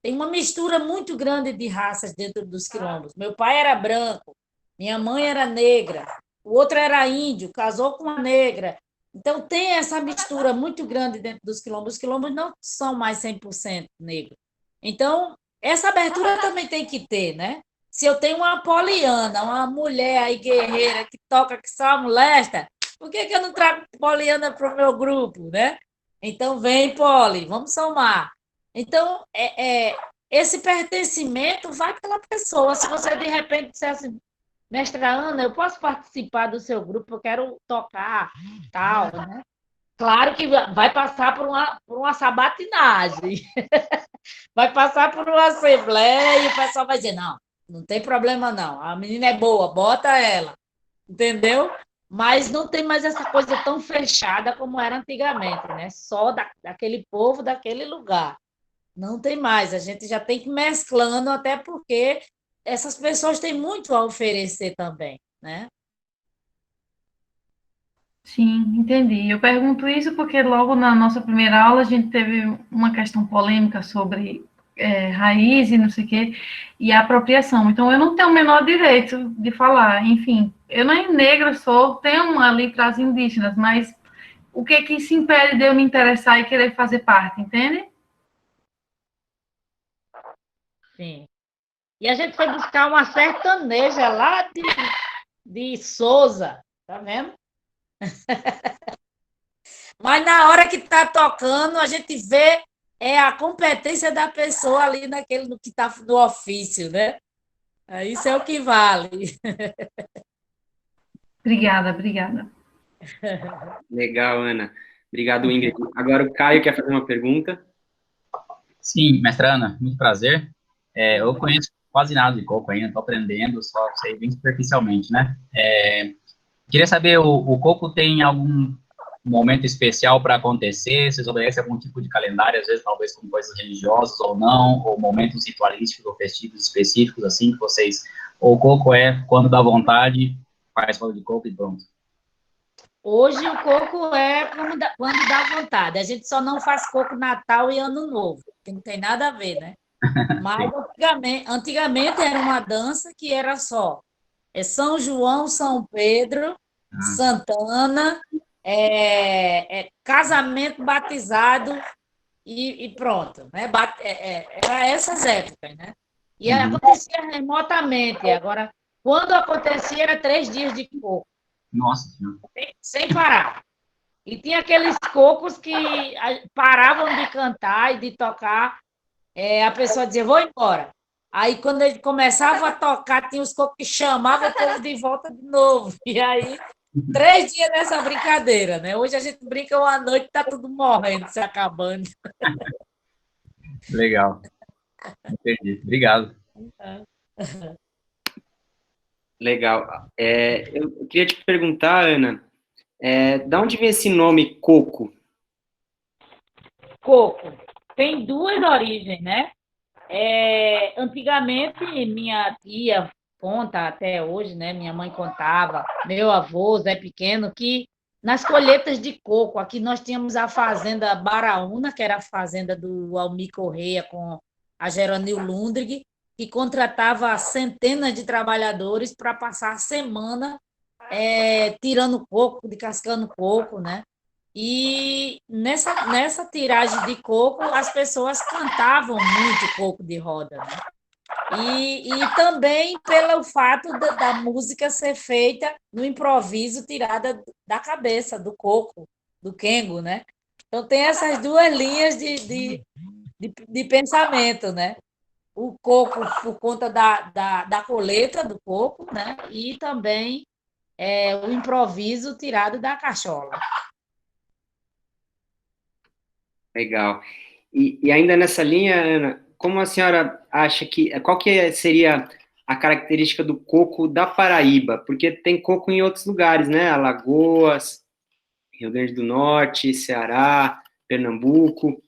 Tem uma mistura muito grande de raças dentro dos quilombos. Meu pai era branco, minha mãe era negra, o outro era índio, casou com uma negra. Então, tem essa mistura muito grande dentro dos quilombos. Os quilombos não são mais 100% negros. Então, essa abertura também tem que ter, né? Se eu tenho uma poliana, uma mulher aí guerreira que toca que só molesta, por que eu não trago poliana para o meu grupo, né? Então, vem, Poli, vamos somar. Então, esse pertencimento vai pela pessoa. Se você, de repente, disser assim, mestra Ana, eu posso participar do seu grupo, eu quero tocar, tal, né? Claro que vai passar por uma sabatinagem, vai passar por uma assembleia e o pessoal vai dizer, não tem problema não, a menina é boa, bota ela, entendeu? Mas não tem mais essa coisa tão fechada como era antigamente, né? Só daquele povo, daquele lugar. Não tem mais, a gente já tem que ir mesclando, até porque essas pessoas têm muito a oferecer também, né? Sim, entendi. Eu pergunto isso porque logo na nossa primeira aula a gente teve uma questão polêmica sobre raiz e não sei o quê, e a apropriação. Então, eu não tenho o menor direito de falar. Enfim, eu nem negra sou, tenho ali para as indígenas, mas o que se impede de eu me interessar e querer fazer parte, entende? Sim. E a gente foi buscar uma sertaneja lá de Souza, tá vendo? Mas na hora que está tocando, a gente vê a competência da pessoa ali naquele no que está no ofício, né? Isso é o que vale. Obrigada. Legal, Ana. Obrigado, Ingrid. Agora o Caio quer fazer uma pergunta. Sim, mestra Ana, muito prazer. Eu conheço quase nada de coco ainda, estou aprendendo, só sei bem superficialmente, né? Queria saber, o coco tem algum momento especial para acontecer? Vocês obedecem algum tipo de calendário, às vezes talvez com coisas religiosas ou não, ou momentos ritualísticos ou festivos específicos, assim, que vocês... Ou o coco é quando dá vontade, faz roda de coco e pronto. Hoje o coco é quando dá vontade. A gente só não faz coco Natal e Ano Novo, que não tem nada a ver, né? Mas antigamente era uma dança que era só São João, São Pedro, Santana, casamento, batizado e pronto, né? Era essas épocas, né? E acontecia remotamente. Agora, quando acontecia, era 3 dias de coco. Nossa Senhora. Sem parar. E tinha aqueles cocos que paravam de cantar e de tocar, a pessoa dizia, vou embora. Aí, quando ele começava a tocar, tinha os cocos que chamavam o povo de volta de novo. E aí, 3 dias nessa brincadeira, né? Hoje a gente brinca uma noite, tá tudo morrendo, se acabando. Legal. Entendi. Obrigado. Legal. Eu queria te perguntar, Ana, de onde vem esse nome coco? Coco. Tem 2 origens, né? Antigamente, minha tia conta até hoje, né? Minha mãe contava, meu avô, Zé Pequeno, que nas colheitas de coco, aqui nós tínhamos a fazenda Baraúna, que era a fazenda do Almir Correia com a Geronil Lundrig, que contratava centenas de trabalhadores para passar a semana tirando coco, descascando coco, né? E nessa tiragem de coco, as pessoas cantavam muito coco de roda, né? E também pelo fato da música ser feita no improviso, tirada da cabeça, do coco, do quengo, né? Então tem essas 2 linhas de pensamento, né? O coco por conta da colheita do coco, né? E também o improviso tirado da cachola. Legal. E ainda nessa linha, Ana, como a senhora acha qual que seria a característica do coco da Paraíba? Porque tem coco em outros lugares, né? Alagoas, Rio Grande do Norte, Ceará, Pernambuco,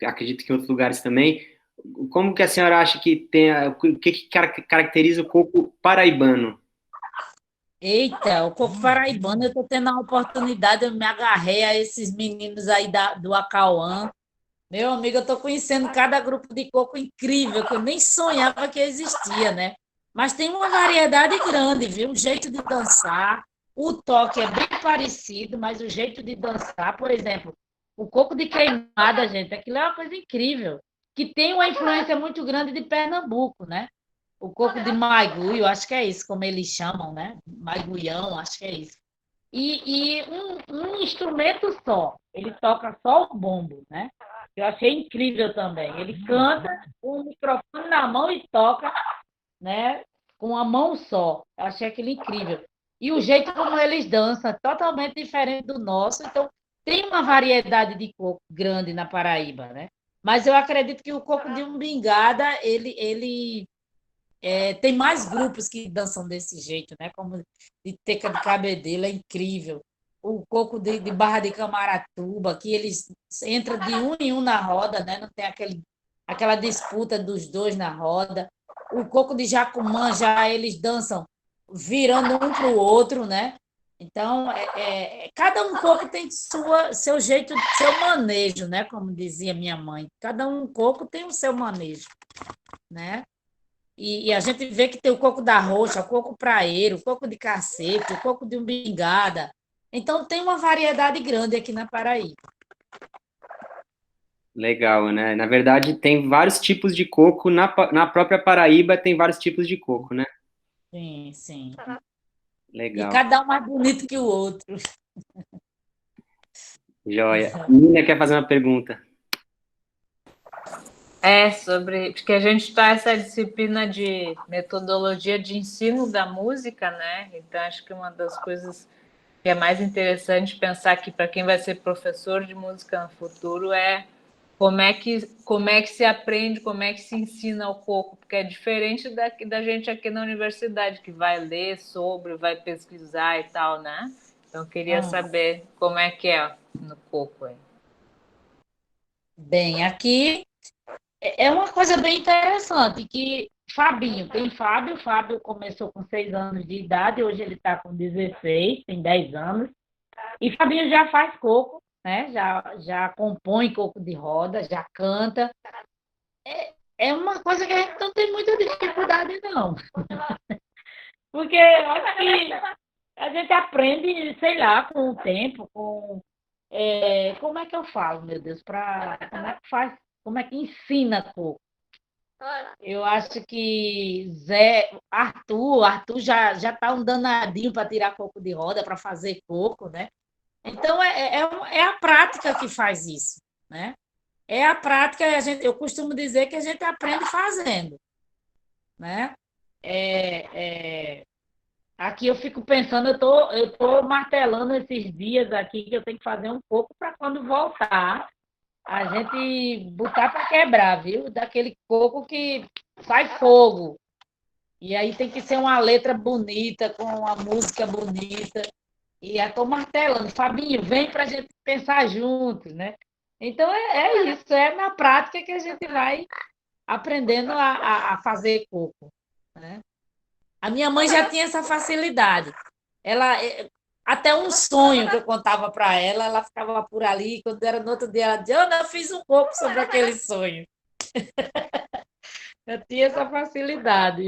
acredito que em outros lugares também. Como que a senhora acha que tem, o que caracteriza o coco paraibano? Eita, o coco paraibano, eu estou tendo a oportunidade, eu me agarrei a esses meninos aí do Acauã. Meu amigo, eu estou conhecendo cada grupo de coco incrível, que eu nem sonhava que existia, né? Mas tem uma variedade grande, viu? O jeito de dançar, o toque é bem parecido, mas o jeito de dançar, por exemplo, o coco de queimada, gente, aquilo é uma coisa incrível, que tem uma influência muito grande de Pernambuco, né? O coco de Maiguio, acho que é isso, como eles chamam, né? Maiguião, acho que é isso. E um instrumento só, ele toca só o bombo, né? Eu achei incrível também. Ele canta com o microfone na mão e toca, né? Com a mão só. Eu achei aquilo incrível. E o jeito como eles dançam é totalmente diferente do nosso. Então, tem uma variedade de coco grande na Paraíba, né? Mas eu acredito que o coco de Umbingada, ele tem mais grupos que dançam desse jeito, né? Como de Teca de Cabedelo, é incrível. O coco de Barra de Camaratuba, que eles entram de um em um na roda, né? Não tem aquela disputa dos dois na roda. O coco de Jacumã, já eles dançam virando um para o outro, né? Então, cada um coco tem seu jeito, seu manejo, né? Como dizia minha mãe. Cada um coco tem o seu manejo, né? E a gente vê que tem o coco da roxa, o coco praeiro, o coco de cacete, o coco de umbigada. Então, tem uma variedade grande aqui na Paraíba. Legal, né? Na verdade, tem vários tipos de coco, na própria Paraíba tem vários tipos de coco, né? Sim, sim. E Legal. cada um mais bonito que o outro. Joia. Nina quer fazer uma pergunta. Porque a gente está essa disciplina de metodologia de ensino da música, né? Então, acho que uma das coisas que é mais interessante pensar aqui para quem vai ser professor de música no futuro é como é que se aprende, como é que se ensina o coco, porque é diferente da gente aqui na universidade, que vai ler sobre, vai pesquisar e tal, né? Então, eu queria saber como é que é no coco aí. Bem, aqui é uma coisa bem interessante, que Fabinho, tem Fábio, Fábio começou com 6 anos de idade, hoje ele está com 16, tem 10 anos, e Fabinho já faz coco, né? Já compõe coco de roda, já canta. É uma coisa que a gente não tem muita dificuldade, não. Porque eu acho que a gente aprende, sei lá, com o tempo, como é que eu falo, meu Deus, como é que faz, como é que ensina coco? Eu acho que Arthur já está um danadinho para tirar coco de roda, para fazer coco, né? Então, é a prática que faz isso, né? É a prática, eu costumo dizer que a gente aprende fazendo, né? Aqui eu fico pensando, eu tô martelando esses dias aqui que eu tenho que fazer um pouco para quando voltar, a gente botar para quebrar, viu? Daquele coco que sai fogo. E aí tem que ser uma letra bonita, com uma música bonita. E eu estou martelando. Fabinho, vem para a gente pensar juntos, né? Então, é isso. É na prática que a gente vai aprendendo a fazer coco, né? A minha mãe já tinha essa facilidade. Até um sonho que eu contava para ela, ela ficava por ali. Quando era no outro dia, ela dizia, Ana, eu fiz um coco sobre aquele sonho. Eu tinha essa facilidade.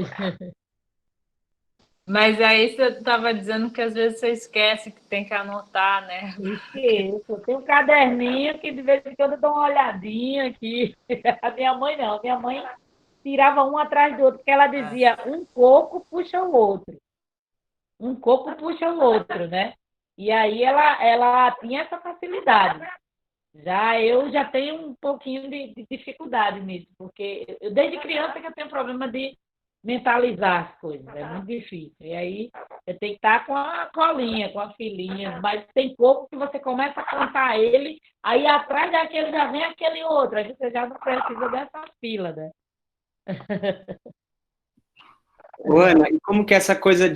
Mas aí você estava dizendo que às vezes você esquece que tem que anotar, né? Isso, tem um caderninho que de vez em quando eu dou uma olhadinha aqui. A minha mãe não, a minha mãe tirava um atrás do outro, porque ela dizia, um coco puxa o outro. Um coco puxa o outro, né? E aí ela tinha essa facilidade. Eu já tenho um pouquinho de dificuldade nisso, porque eu desde criança que eu tenho problema de mentalizar as coisas, é muito difícil. E aí eu tenho que estar com a colinha, com a filhinha, mas tem pouco que você começa a contar ele, aí atrás daquele já vem aquele outro, aí você já não precisa dessa fila, né? Ô, Ana, e como que é essa coisa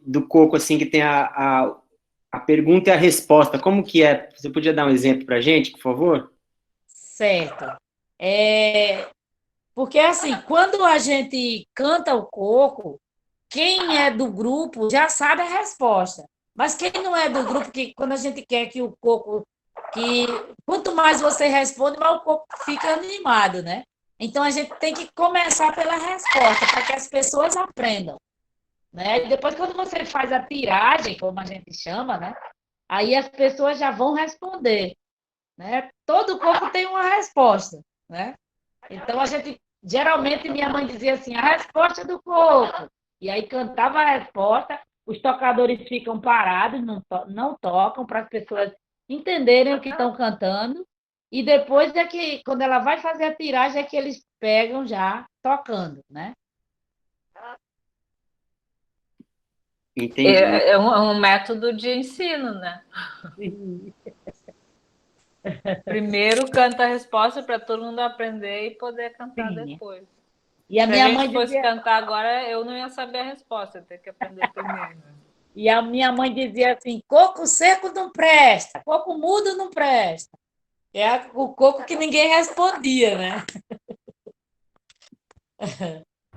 do coco, assim, que tem a pergunta e a resposta, como que é? Você podia dar um exemplo para a gente, por favor? Certo. Porque, assim, quando a gente canta o coco, quem é do grupo já sabe a resposta. Mas quem não é do grupo, que quando a gente quer que o coco... que quanto mais você responde, mais o coco fica animado, né? Então, a gente tem que começar pela resposta, para que as pessoas aprendam, né? E depois, quando você faz a tiragem, como a gente chama, né? Aí as pessoas já vão responder, né? Todo coco tem uma resposta, né? Então, geralmente, minha mãe dizia assim, a resposta do coco. E aí cantava a resposta, os tocadores ficam parados, não tocam, para as pessoas entenderem o que estão cantando, e depois é que, quando ela vai fazer a tiragem, é que eles pegam já tocando, né? Entendi. É um método de ensino, né? Primeiro canta a resposta para todo mundo aprender e poder cantar depois. E a Se minha a gente mãe fosse dizia... cantar agora, eu não ia saber a resposta, eu ia ter que aprender primeiro. E a minha mãe dizia assim, coco seco não presta, coco mudo não presta. É o coco que ninguém respondia, né?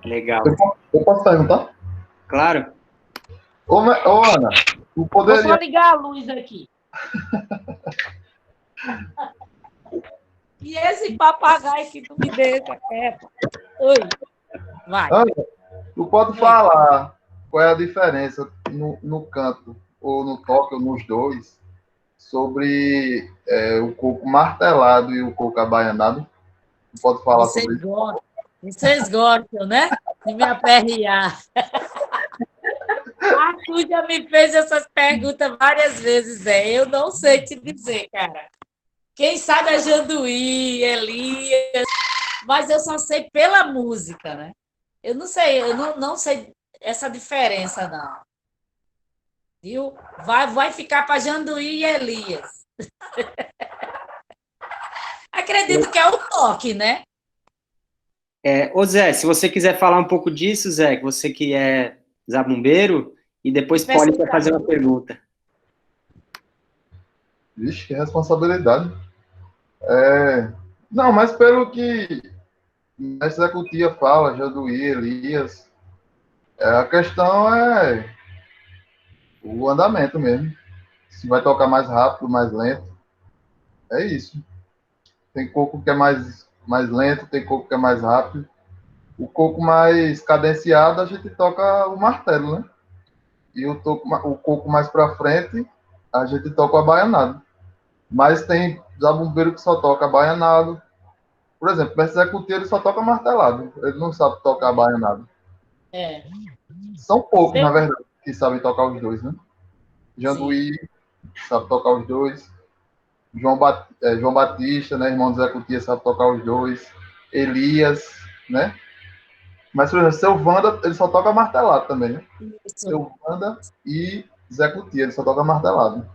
Legal. Eu posso perguntar? Claro. Ô, Ana, tu Vou poderia... só ligar a luz aqui. E esse papagaio que tu me deixa quieto? Oi, vai. Ana, tu pode falar qual é a diferença no canto, ou no toque, ou nos dois, sobre o coco martelado e o coco abaianado? Tu pode falar sobre isso? Vocês gostam, né? De me aperrear. Arthur já me fez essas perguntas várias vezes, eu não sei te dizer, cara. Quem sabe é Janduí, Elias, mas eu só sei pela música, né? Eu não sei essa diferença, não. Viu? Vai ficar para Janduí e Elias. Acredito que é o toque, né? Ô Zé, se você quiser falar um pouco disso, Zé, que você que é zabumbeiro, e depois Poli quer fazer uma pergunta. Vixe, que responsabilidade. Não, mas pelo que a executiva fala, Janduí, Elias, a questão é o andamento mesmo. Se vai tocar mais rápido, mais lento. É isso. Tem coco que é mais lento, tem coco que é mais rápido. O coco mais cadenciado, a gente toca o martelo, né? E o coco mais para frente, a gente toca o abaianado. Mas tem zabumbeiro que só toca abaianado. Por exemplo, o mestre Zé Coutinho, ele só toca martelado. Ele não sabe tocar abaianado. São poucos, na verdade, que sabem tocar os dois, né? Janduí sabe tocar os dois. João Batista, né? Irmão do Zé Coutinho, sabe tocar os dois. Elias, né? Mas, por exemplo, seu Wanda, ele só toca martelado também, né? Seu Wanda e Zé Coutinho, ele só toca martelado.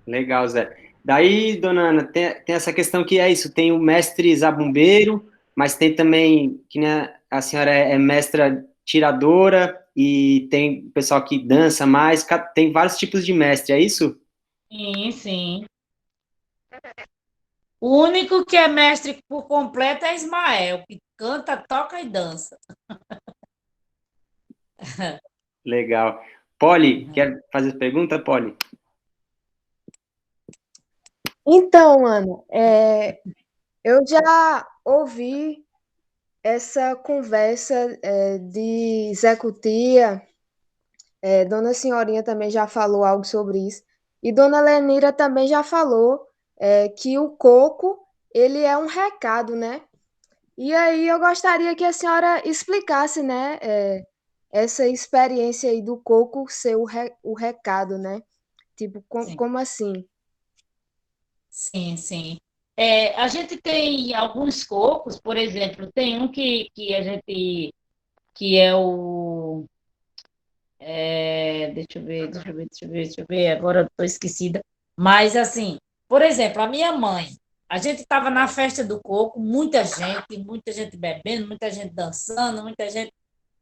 Legal, Zé. Daí, dona Ana, tem essa questão que é isso, tem o mestre zabumbeiro, mas tem também, que a senhora é mestra tiradora, e tem o pessoal que dança mais, tem vários tipos de mestre, é isso? Sim, sim. O único que é mestre por completo é Ismael, que canta, toca e dança. Legal. Poli, quer fazer pergunta, Poli? Então, Ana, eu já ouvi essa conversa de Zé Cutia, Dona Senhorinha também já falou algo sobre isso, e Dona Lenira também já falou que o coco, ele é um recado, né? E aí eu gostaria que a senhora explicasse, né, essa experiência aí do coco ser o recado, né? Tipo, como assim? Sim, sim. A gente tem alguns cocos, por exemplo, tem um que é o... deixa eu ver, agora eu estou esquecida. Mas, assim, por exemplo, a minha mãe, a gente estava na festa do coco, muita gente bebendo, muita gente dançando, muita gente...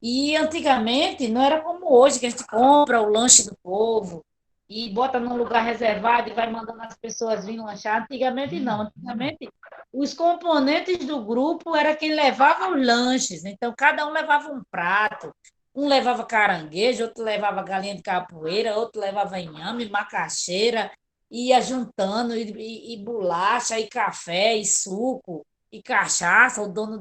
E antigamente não era como como hoje, que a gente compra o lanche do povo e bota num lugar reservado e vai mandando as pessoas virem lanchar. Antigamente, não. Antigamente, os componentes do grupo era quem levava os lanches. Então, cada um levava um prato. Um levava caranguejo, outro levava galinha de capoeira, outro levava inhame, macaxeira, ia juntando, e bolacha, e café, e suco, e cachaça. O dono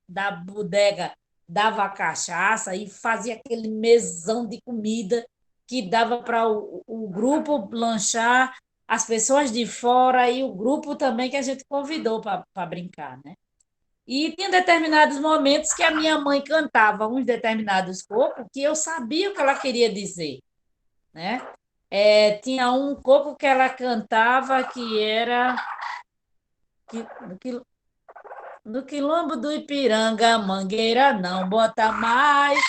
da bodega dava a cachaça e fazia aquele mesão de comida que dava para o grupo lanchar, as pessoas de fora e o grupo também que a gente convidou para brincar, né? E tinha determinados momentos que a minha mãe cantava uns determinados cocos que eu sabia o que ela queria dizer, né? Tinha um coco que ela cantava que era no quilombo do Ipiranga, mangueira não bota mais,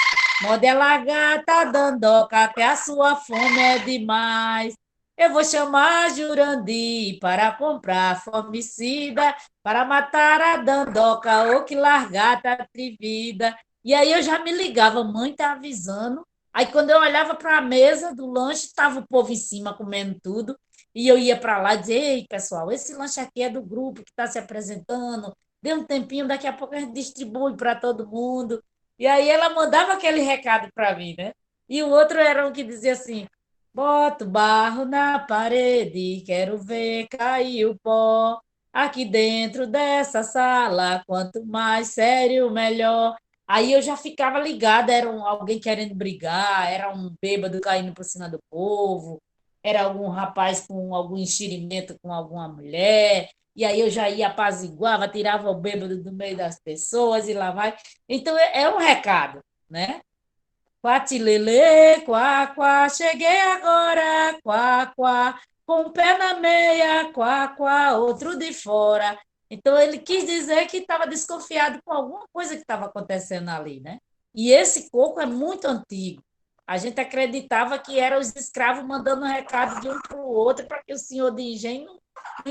modela gata dandoca, que a sua fome é demais. Eu vou chamar Jurandi para comprar formicida, para matar a dandoca, ou que largata atrevida. E aí eu já me ligava, mãe tá avisando. Aí quando eu olhava para a mesa do lanche, estava o povo em cima comendo tudo. E eu ia para lá e dizia, ei, pessoal, esse lanche aqui é do grupo que está se apresentando, dê um tempinho, daqui a pouco a gente distribui para todo mundo. E aí ela mandava aquele recado para mim, né? E o outro era um que dizia assim, bota o barro na parede, quero ver cair o pó. Aqui dentro dessa sala, quanto mais sério, melhor. Aí eu já ficava ligada, era alguém querendo brigar, era um bêbado caindo por cima do povo, era algum rapaz com algum enxerimento com alguma mulher, e aí eu já ia apaziguava, tirava o bêbado do meio das pessoas e lá vai. Então é um recado, né? Quatilele, quá, quá, cheguei agora, quá, quá, com um pé na meia, quá, quá, outro de fora. Então ele quis dizer que estava desconfiado com alguma coisa que estava acontecendo ali, né? E esse coco é muito antigo. A gente acreditava que eram os escravos mandando um recado de um para o outro para que o senhor de engenho não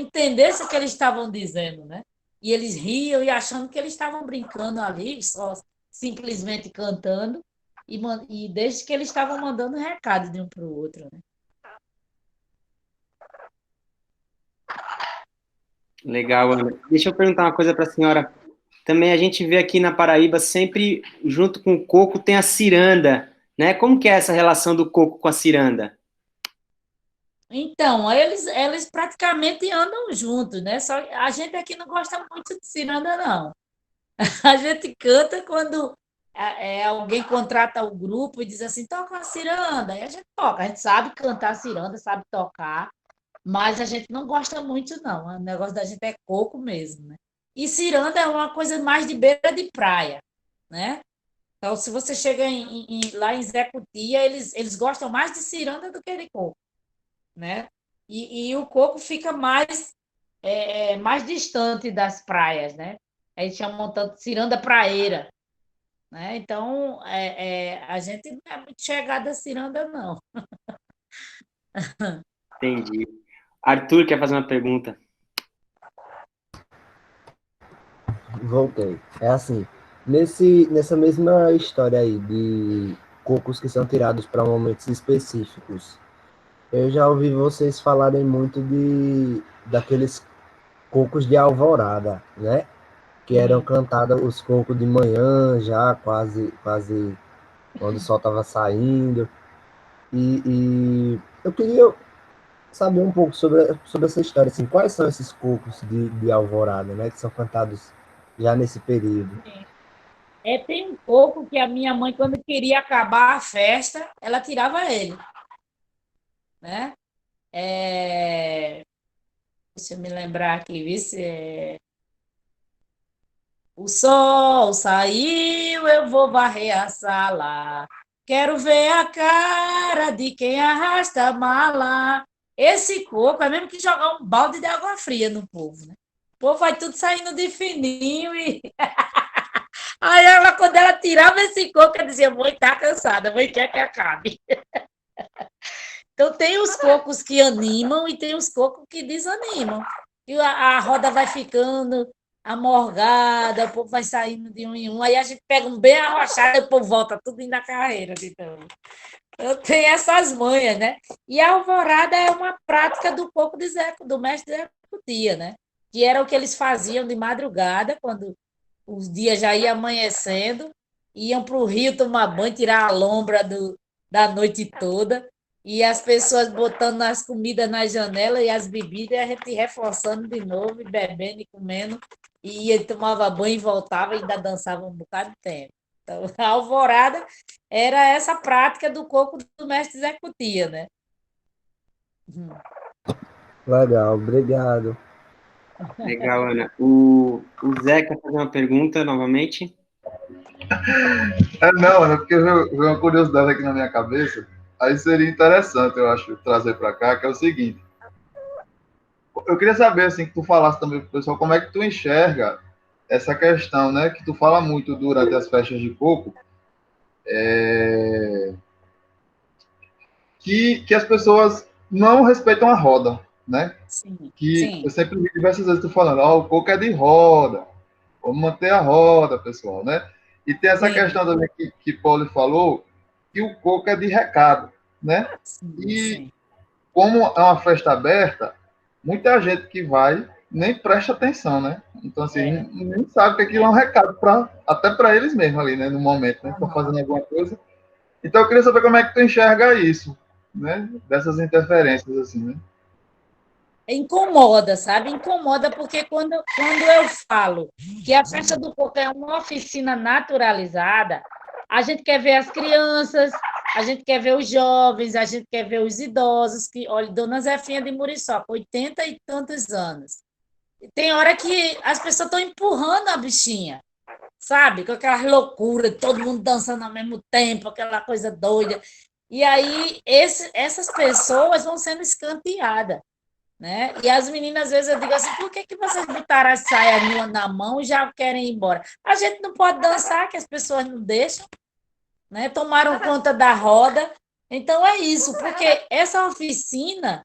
entendesse o que eles estavam dizendo, né? E eles riam e achando que eles estavam brincando ali, só simplesmente cantando, e desde que eles estavam mandando recado de um para o outro, né? Legal, Ana. Deixa eu perguntar uma coisa para a senhora. Também a gente vê aqui na Paraíba, sempre junto com o coco tem a ciranda, né? Como que é essa relação do coco com a ciranda? Então, eles praticamente andam juntos, né? Só a gente aqui não gosta muito de ciranda, não. A gente canta quando alguém contrata o grupo e diz assim, toca uma ciranda. Aí a gente toca, a gente sabe cantar ciranda, sabe tocar, mas a gente não gosta muito, não. O negócio da gente é coco mesmo, né? E ciranda é uma coisa mais de beira de praia, né? Então, se você chega lá em Zé Cutia, eles gostam mais de ciranda do que de coco, né? E o coco fica mais distante das praias, né? A gente chama tanto de ciranda praeira, né? Então, a gente não é muito chegada a ciranda, não. Entendi. Arthur quer fazer uma pergunta. Voltei. É assim, nessa mesma história aí de cocos que são tirados para momentos específicos, eu já ouvi vocês falarem muito daqueles cocos de alvorada, né? Que eram cantados os cocos de manhã, já quase quando o sol estava saindo. E eu queria saber um pouco sobre essa história, assim, quais são esses cocos de alvorada, né? Que são cantados já nesse período. Tem um coco que a minha mãe, quando queria acabar a festa, ela tirava ele, né? Deixa eu me lembrar aqui, viu? O sol saiu, eu vou varrer a sala. Quero ver a cara de quem arrasta a mala. Esse coco é mesmo que jogar um balde de água fria no povo, né? O povo vai tudo saindo de fininho e. Aí ela, quando ela tirava esse coco, ela dizia, mãe, tá cansada, mãe quer que acabe. Então tem os cocos que animam e tem os cocos que desanimam. E a roda vai ficando a morgada, o povo vai saindo de um em um, aí a gente pega um bem arrochado e o povo volta tudo indo na carreira. Então, eu tenho essas manhas, né? E a alvorada é uma prática do coco do mestre Zé Cutia, né? Que era o que eles faziam de madrugada, quando os dias já iam amanhecendo, iam para o rio tomar banho, tirar a lombra da noite toda, e as pessoas botando as comidas na janela e as bebidas, e a gente reforçando de novo, e bebendo e comendo, e ia, tomava banho e voltava e ainda dançava um bocado de tempo. Então, a alvorada era essa prática do coco do mestre Zé Cutia, né? Legal, obrigado. Legal, Ana. O Zé quer fazer uma pergunta novamente? Não, Ana, porque veio uma curiosidade aqui na minha cabeça. Aí seria interessante, eu acho, trazer para cá, que é o seguinte. Eu queria saber, assim, que tu falasse também pro pessoal, como é que tu enxerga essa questão, né, que tu fala muito durante as festas de coco, que as pessoas não respeitam a roda, né? Sim, Que sim. eu sempre vi diversas vezes tu falando, o coco é de roda, vamos manter a roda, pessoal, né? E tem essa Sim, questão também que Paulo falou, que o coco é de recado, né? sim, E sim. como é uma festa aberta, muita gente que vai nem presta atenção, né? Então, assim, É. nem sabe que aquilo é um recado até para eles mesmos ali, né? No momento, né? Estão fazendo alguma coisa. Então, eu queria saber como é que tu enxerga isso, né? Dessas interferências, assim, né? Incomoda, sabe? Incomoda porque quando eu falo que a festa do coco é uma oficina naturalizada, a gente quer ver as crianças, a gente quer ver os jovens, a gente quer ver os idosos, que, olha, Dona Zefinha de Muriçoca, 80 e tantos anos. Tem hora que as pessoas estão empurrando a bichinha, sabe? Com aquela loucura, todo mundo dançando ao mesmo tempo, aquela coisa doida. E aí, essas pessoas vão sendo escanteadas, né? E as meninas, às vezes, eu digo assim, por que vocês botaram a saia na mão e já querem ir embora? A gente não pode dançar, que as pessoas não deixam, né? Tomaram conta da roda. Então, é isso, porque essa oficina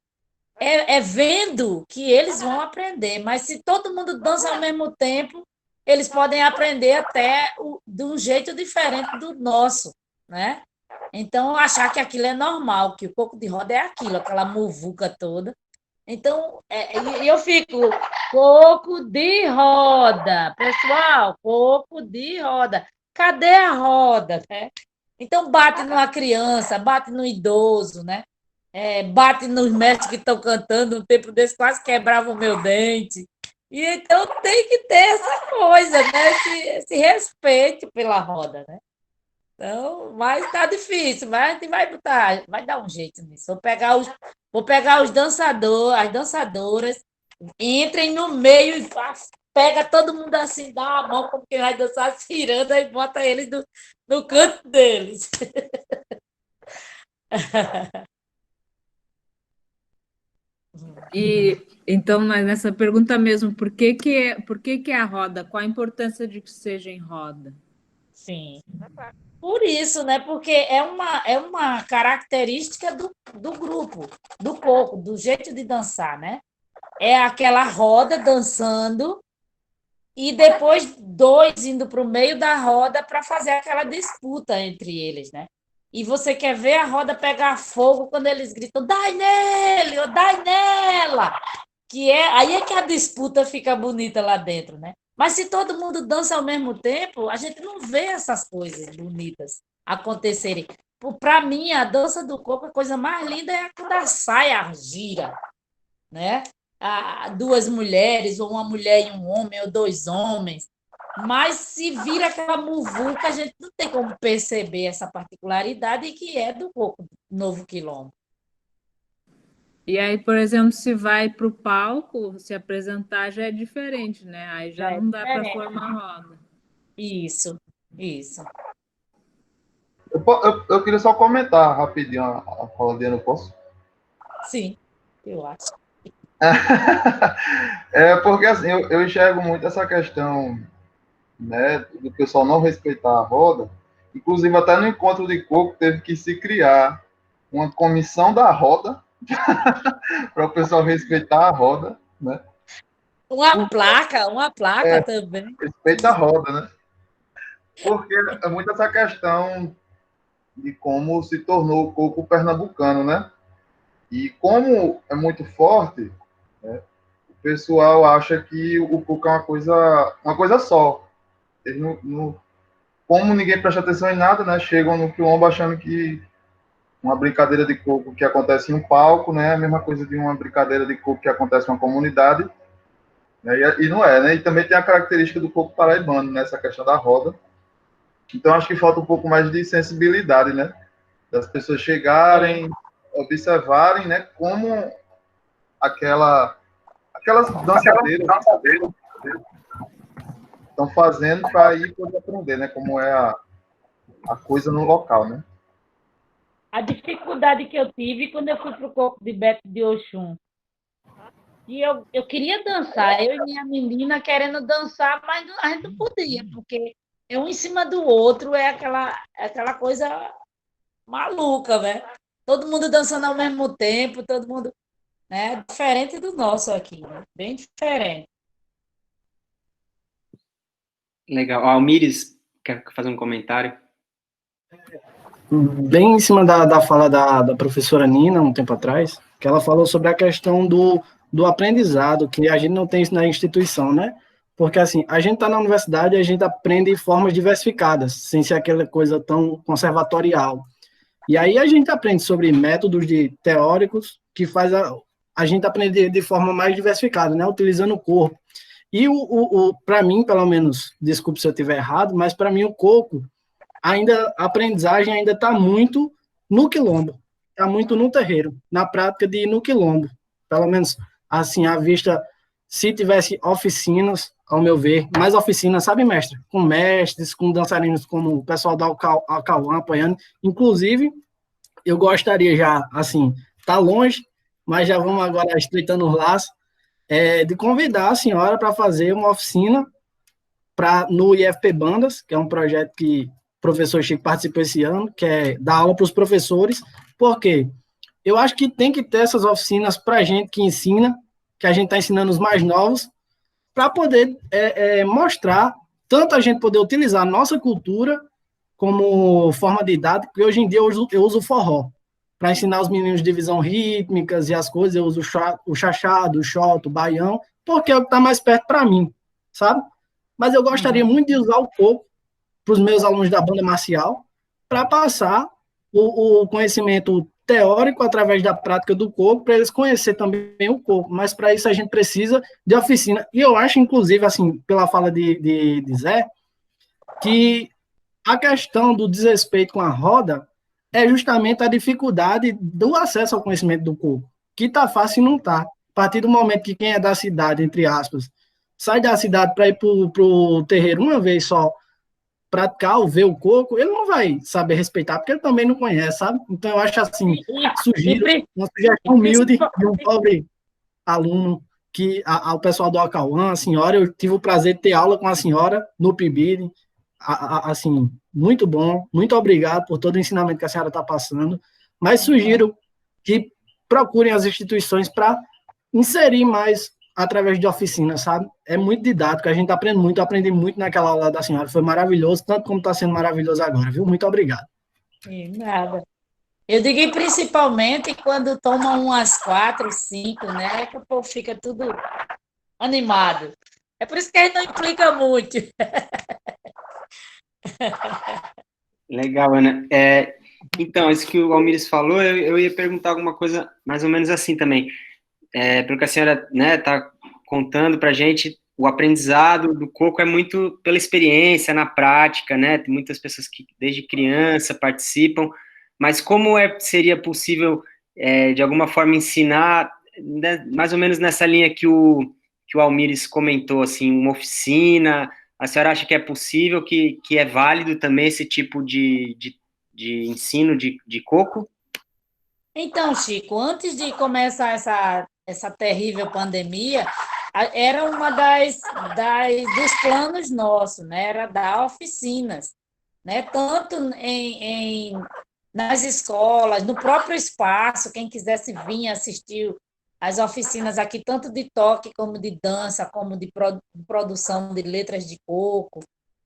é vendo que eles vão aprender, mas se todo mundo dança ao mesmo tempo, eles podem aprender até de um jeito diferente do nosso, né? Então, achar que aquilo é normal, que o coco de roda é aquilo, aquela muvuca toda. Então, eu fico, coco de roda, pessoal, coco de roda. Cadê a roda, né? Então, bate numa criança, bate no idoso, né? Bate nos mestres que estão cantando, um tempo desse quase quebrava o meu dente. E então tem que ter essa coisa, né? Esse respeito pela roda, né? Então, mas está difícil, mas a gente vai botar, vai dar um jeito nisso. Vou pegar os dançadores, as dançadoras, entrem no meio e pega todo mundo assim, dá a mão como quem vai dançar ciranda e bota eles no canto deles. E então, nessa pergunta mesmo, por que é a roda? Qual a importância de que seja em roda? Sim. Por isso, né? Porque é uma característica do grupo, do coco, do jeito de dançar, né? É aquela roda dançando e depois dois indo para o meio da roda para fazer aquela disputa entre eles, né? E você quer ver a roda pegar fogo quando eles gritam, dai nele, ou dai nela, aí é que a disputa fica bonita lá dentro, né? Mas se todo mundo dança ao mesmo tempo, a gente não vê essas coisas bonitas acontecerem. Para mim, a dança do coco, a coisa mais linda é quando a saia gira, né? Duas mulheres, ou uma mulher e um homem, ou dois homens. Mas se vira aquela muvuca, a gente não tem como perceber essa particularidade que é do coco Novo Quilombo. E aí, por exemplo, se vai para o palco, se apresentar já é diferente, né? Aí já não dá para formar roda. Isso, isso. Eu queria só comentar rapidinho a fala dele, não posso? Sim, eu acho. Porque assim, eu enxergo muito essa questão, né, do pessoal não respeitar a roda. Inclusive, até no encontro de coco, teve que se criar uma comissão da roda para o pessoal respeitar a roda, né? Uma placa também. Respeita a roda, né? Porque é muito essa questão de como se tornou o coco pernambucano, né? E como é muito forte, né, o pessoal acha que o coco é uma coisa só. Eles como ninguém presta atenção em nada, né? Chegam no quilombo achando que uma brincadeira de coco que acontece em um palco, né? É a mesma coisa de uma brincadeira de coco que acontece em uma comunidade, né? E não é, né? E também tem a característica do coco paraibano, nessa questão da roda. Então, acho que falta um pouco mais de sensibilidade, né? Das pessoas chegarem, observarem, né? Como aquelas dançadeiras estão fazendo para ir poder aprender, né? Como é a coisa no local, né? A dificuldade que eu tive quando eu fui para o corpo de Beto de Oxum. E eu queria dançar, eu e minha menina querendo dançar, mas a gente não podia, porque é um em cima do outro, é aquela coisa maluca, né? Todo mundo dançando ao mesmo tempo, todo mundo, né? Diferente do nosso aqui, né? Bem diferente. Legal. Almires, quer fazer um comentário? Bem em cima da fala da professora Nina, um tempo atrás, que ela falou sobre a questão do aprendizado, que a gente não tem isso na instituição, né? Porque, assim, a gente está na universidade e a gente aprende formas diversificadas, sem ser aquela coisa tão conservatorial. E aí a gente aprende sobre métodos teóricos que faz a gente aprender de forma mais diversificada, né? Utilizando o corpo. E para mim, pelo menos, desculpe se eu estiver errado, mas para mim o coco, a aprendizagem ainda está muito no quilombo, está muito no terreiro, na prática de ir no quilombo. Pelo menos, assim, à vista, se tivesse oficinas, ao meu ver, mais oficinas, sabe, mestre? Com mestres, com dançarinos como o pessoal da Alcauã apoiando. Inclusive, eu gostaria já, assim, tá longe, mas já vamos agora estreitando os laços, de convidar a senhora para fazer uma oficina no IFP Bandas, que é um projeto que o professor Chico participou esse ano, que é dar aula para os professores, porque eu acho que tem que ter essas oficinas para a gente que ensina, que a gente está ensinando os mais novos, para poder mostrar, tanto a gente poder utilizar a nossa cultura como forma didática, porque hoje em dia eu uso o forró, para ensinar os meninos divisão rítmicas e as coisas, eu uso o chachado, o xota, o baião, porque é o que está mais perto para mim, sabe? Mas eu gostaria muito de usar o coco para os meus alunos da banda marcial, para passar o conhecimento teórico através da prática do coco, para eles conhecer também o coco, mas para isso a gente precisa de oficina. E eu acho, inclusive, assim, pela fala de Zé, que a questão do desrespeito com a roda é justamente a dificuldade do acesso ao conhecimento do coco, que está fácil e não está. A partir do momento que quem é da cidade, entre aspas, sai da cidade para ir para o terreiro uma vez só, praticar ou ver o coco, ele não vai saber respeitar, porque ele também não conhece, sabe? Então, eu acho assim, sugiro uma sugestão humilde de um pobre aluno, que ao pessoal do Acauã, a senhora, eu tive o prazer de ter aula com a senhora no PIBID, assim, muito bom, muito obrigado por todo o ensinamento que a senhora está passando, mas sugiro que procurem as instituições para inserir mais através de oficinas, sabe? É muito didático, a gente aprende muito, eu aprendi muito naquela aula da senhora, foi maravilhoso, tanto como está sendo maravilhoso agora, viu? Muito obrigado. Nada. Eu digo principalmente quando tomam umas 4, 5, né? Que o povo fica tudo animado. É por isso que a gente não implica muito. Legal, Ana. Então, isso que o Almires falou, eu ia perguntar alguma coisa mais ou menos assim também. Pelo que a senhora está contando para a gente, o aprendizado do coco é muito pela experiência, na prática, né? Tem muitas pessoas que desde criança participam, mas como seria possível, de alguma forma, ensinar, né, mais ou menos nessa linha que o Almires comentou, assim, uma oficina? A senhora acha que é possível, que é válido também esse tipo de ensino de coco? Então, Chico, antes de começar essa terrível pandemia, era uma dos planos nossos, né? Era dar oficinas, né? Tanto nas escolas, no próprio espaço, quem quisesse vir assistir as oficinas aqui, tanto de toque, como de dança, como de produção de letras de coco,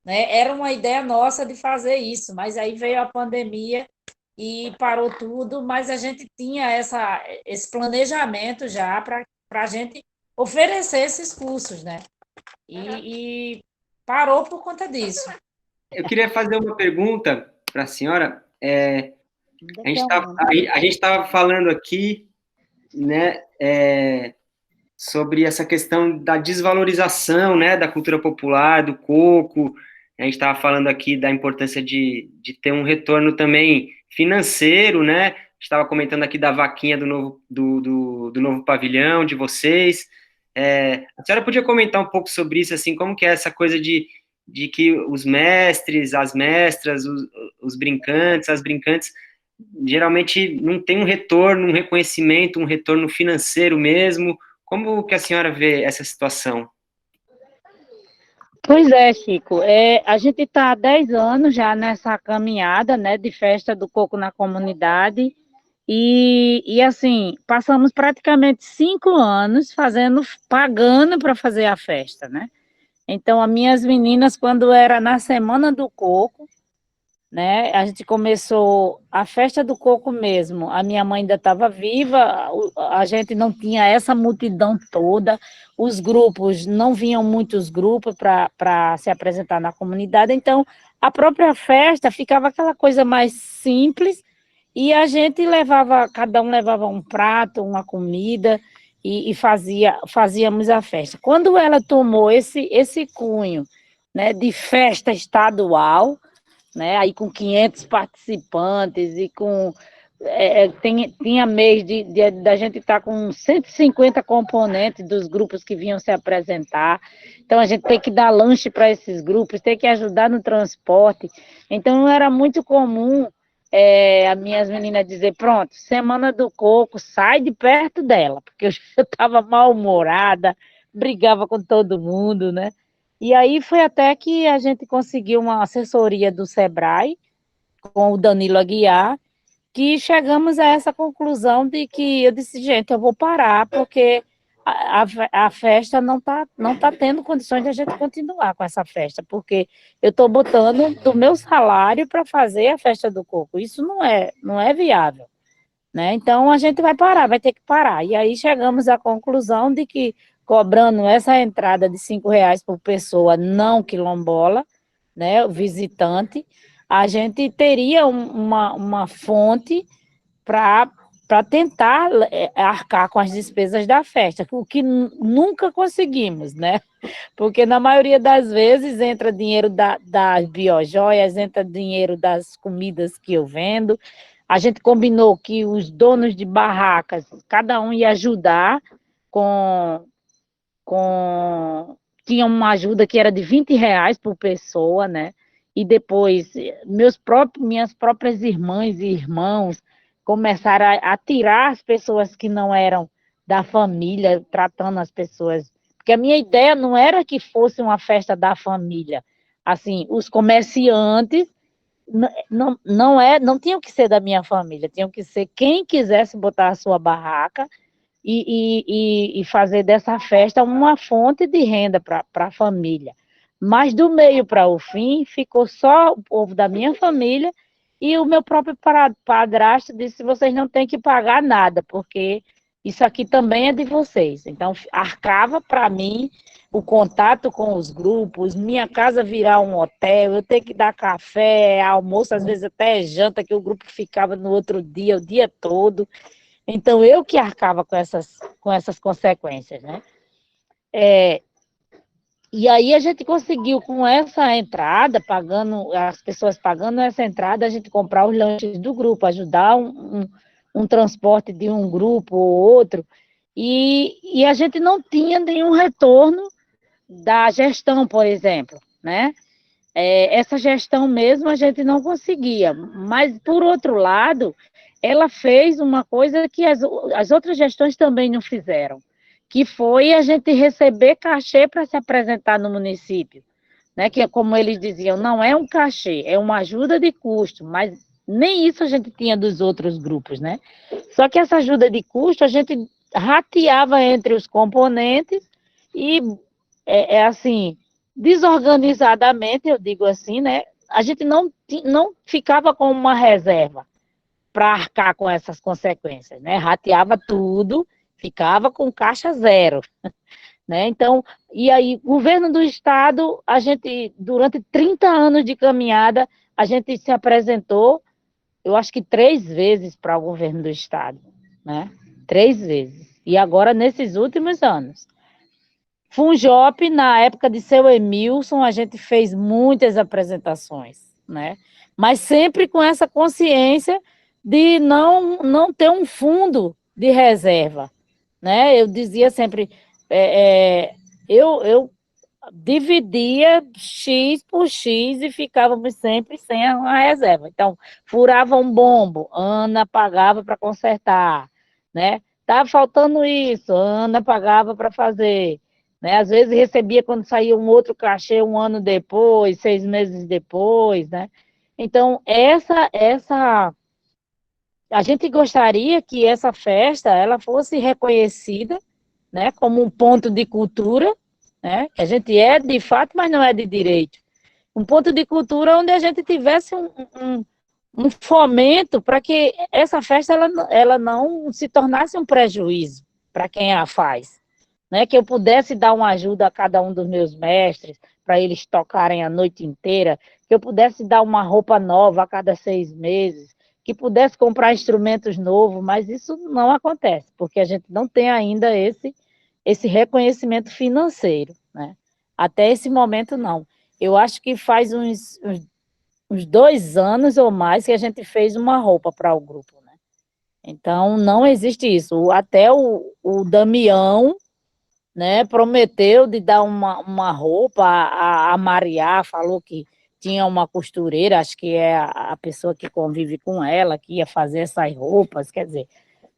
né? Era uma ideia nossa de fazer isso, mas aí veio a pandemia e parou tudo, mas a gente tinha esse planejamento já para a gente oferecer esses cursos, né? E parou por conta disso. Eu queria fazer uma pergunta para a senhora. A gente estava falando aqui, né, sobre essa questão da desvalorização, né, da cultura popular, do coco. A gente estava falando aqui da importância de ter um retorno também financeiro, né? A gente estava comentando aqui da vaquinha do novo pavilhão de vocês. A senhora podia comentar um pouco sobre isso, assim, como que é essa coisa de que os mestres, as mestras, os brincantes, as brincantes, geralmente não tem um retorno, um reconhecimento, um retorno financeiro mesmo. Como que a senhora vê essa situação? Pois é, Chico. A gente está há 10 anos já nessa caminhada, né, de festa do coco na comunidade. E assim, passamos praticamente 5 anos pagando para fazer a festa, né? Então, as minhas meninas, quando era na Semana do Coco, né? A gente começou a festa do coco mesmo. A minha mãe ainda estava viva, a gente não tinha essa multidão toda, os grupos, não vinham muitos grupos para se apresentar na comunidade, então a própria festa ficava aquela coisa mais simples e a gente cada um levava um prato, uma comida e fazíamos a festa. Quando ela tomou esse cunho, né, de festa estadual, né? Aí com 500 participantes e com tinha mês da gente estar com 150 componentes dos grupos que vinham se apresentar. Então a gente tem que dar lanche para esses grupos, tem que ajudar no transporte. Então era muito comum as minhas meninas dizer, pronto, Semana do Coco, sai de perto dela, porque eu estava mal-humorada, brigava com todo mundo, né? E aí foi até que a gente conseguiu uma assessoria do Sebrae, com o Danilo Aguiar, que chegamos a essa conclusão de que eu disse, gente, eu vou parar, porque a festa não tá tendo condições de a gente continuar com essa festa, porque eu estou botando do meu salário para fazer a festa do coco. Isso não é viável, né? Então a gente vai ter que parar. E aí chegamos à conclusão de que cobrando essa entrada de R$ 5 por pessoa não quilombola, né, o visitante, a gente teria uma fonte para tentar arcar com as despesas da festa, o que nunca conseguimos, né? Porque na maioria das vezes entra dinheiro das biojoias, entra dinheiro das comidas que eu vendo. A gente combinou que os donos de barracas, cada um ia ajudar tinha uma ajuda que era de R$ 20 por pessoa, né? E depois minhas próprias irmãs e irmãos começaram a tirar as pessoas que não eram da família, tratando as pessoas. Porque a minha ideia não era que fosse uma festa da família. Assim, os comerciantes não tinham que ser da minha família, tinham que ser quem quisesse botar a sua barraca e fazer dessa festa uma fonte de renda para a família. Mas do meio para o fim, ficou só o povo da minha família e o meu próprio padrasto disse, vocês não têm que pagar nada, porque isso aqui também é de vocês. Então, arcava para mim o contato com os grupos, minha casa virar um hotel, eu ter que dar café, almoço, às vezes até janta, que o grupo ficava no outro dia, o dia todo. Então, eu que arcava com essas consequências, né? E aí a gente conseguiu, com essa entrada, as pessoas pagando essa entrada, a gente comprar os lanches do grupo, ajudar um transporte de um grupo ou outro, e a gente não tinha nenhum retorno da gestão, por exemplo, né? Essa gestão mesmo a gente não conseguia, mas, por outro lado, ela fez uma coisa que as outras gestões também não fizeram, que foi a gente receber cachê para se apresentar no município, né? Que, como eles diziam, não é um cachê, é uma ajuda de custo, mas nem isso a gente tinha dos outros grupos, né? Só que essa ajuda de custo a gente rateava entre os componentes e, assim, desorganizadamente, eu digo assim, né? A gente não ficava com uma reserva para arcar com essas consequências, né? Rateava tudo, ficava com caixa zero, né? Então, e aí, governo do estado, a gente, durante 30 anos de caminhada, a gente se apresentou, eu acho que 3 vezes para o governo do estado, né? 3 vezes. E agora, nesses últimos anos. Funjop, na época de seu Emilson, a gente fez muitas apresentações, né? Mas sempre com essa consciência de não ter um fundo de reserva, né? Eu dizia sempre, eu dividia X por X e ficávamos sempre sem a reserva. Então, furava um bombo, Ana pagava para consertar, né? Tá faltando isso, Ana pagava para fazer, né? Às vezes recebia quando saía um outro cachê 1 ano depois, 6 meses depois, né? Então, a gente gostaria que essa festa ela fosse reconhecida, né, como um ponto de cultura, né? Que a gente é de fato, mas não é de direito. Um ponto de cultura onde a gente tivesse um fomento para que essa festa ela não se tornasse um prejuízo para quem a faz, né? Que eu pudesse dar uma ajuda a cada um dos meus mestres para eles tocarem a noite inteira, que eu pudesse dar uma roupa nova a cada 6 meses, que pudesse comprar instrumentos novos, mas isso não acontece, porque a gente não tem ainda esse reconhecimento financeiro, né? Até esse momento, não. Eu acho que faz uns 2 anos ou mais que a gente fez uma roupa para o grupo, né? Então, não existe isso. Até o Damião, né, prometeu de dar uma roupa, a Mariá falou que tinha uma costureira, acho que é a pessoa que convive com ela, que ia fazer essas roupas, quer dizer,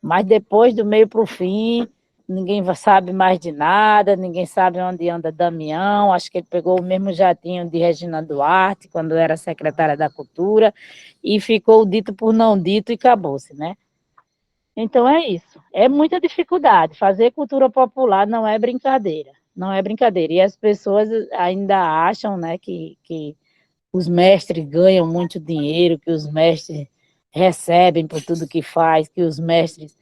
mas depois do meio para o fim, ninguém sabe mais de nada, ninguém sabe onde anda Damião, acho que ele pegou o mesmo jatinho de Regina Duarte, quando era secretária da Cultura, e ficou dito por não dito e acabou-se, né? Então é isso, é muita dificuldade, fazer cultura popular não é brincadeira, não é brincadeira, e as pessoas ainda acham, né, que os mestres ganham muito dinheiro, que os mestres recebem por tudo que faz, que os mestres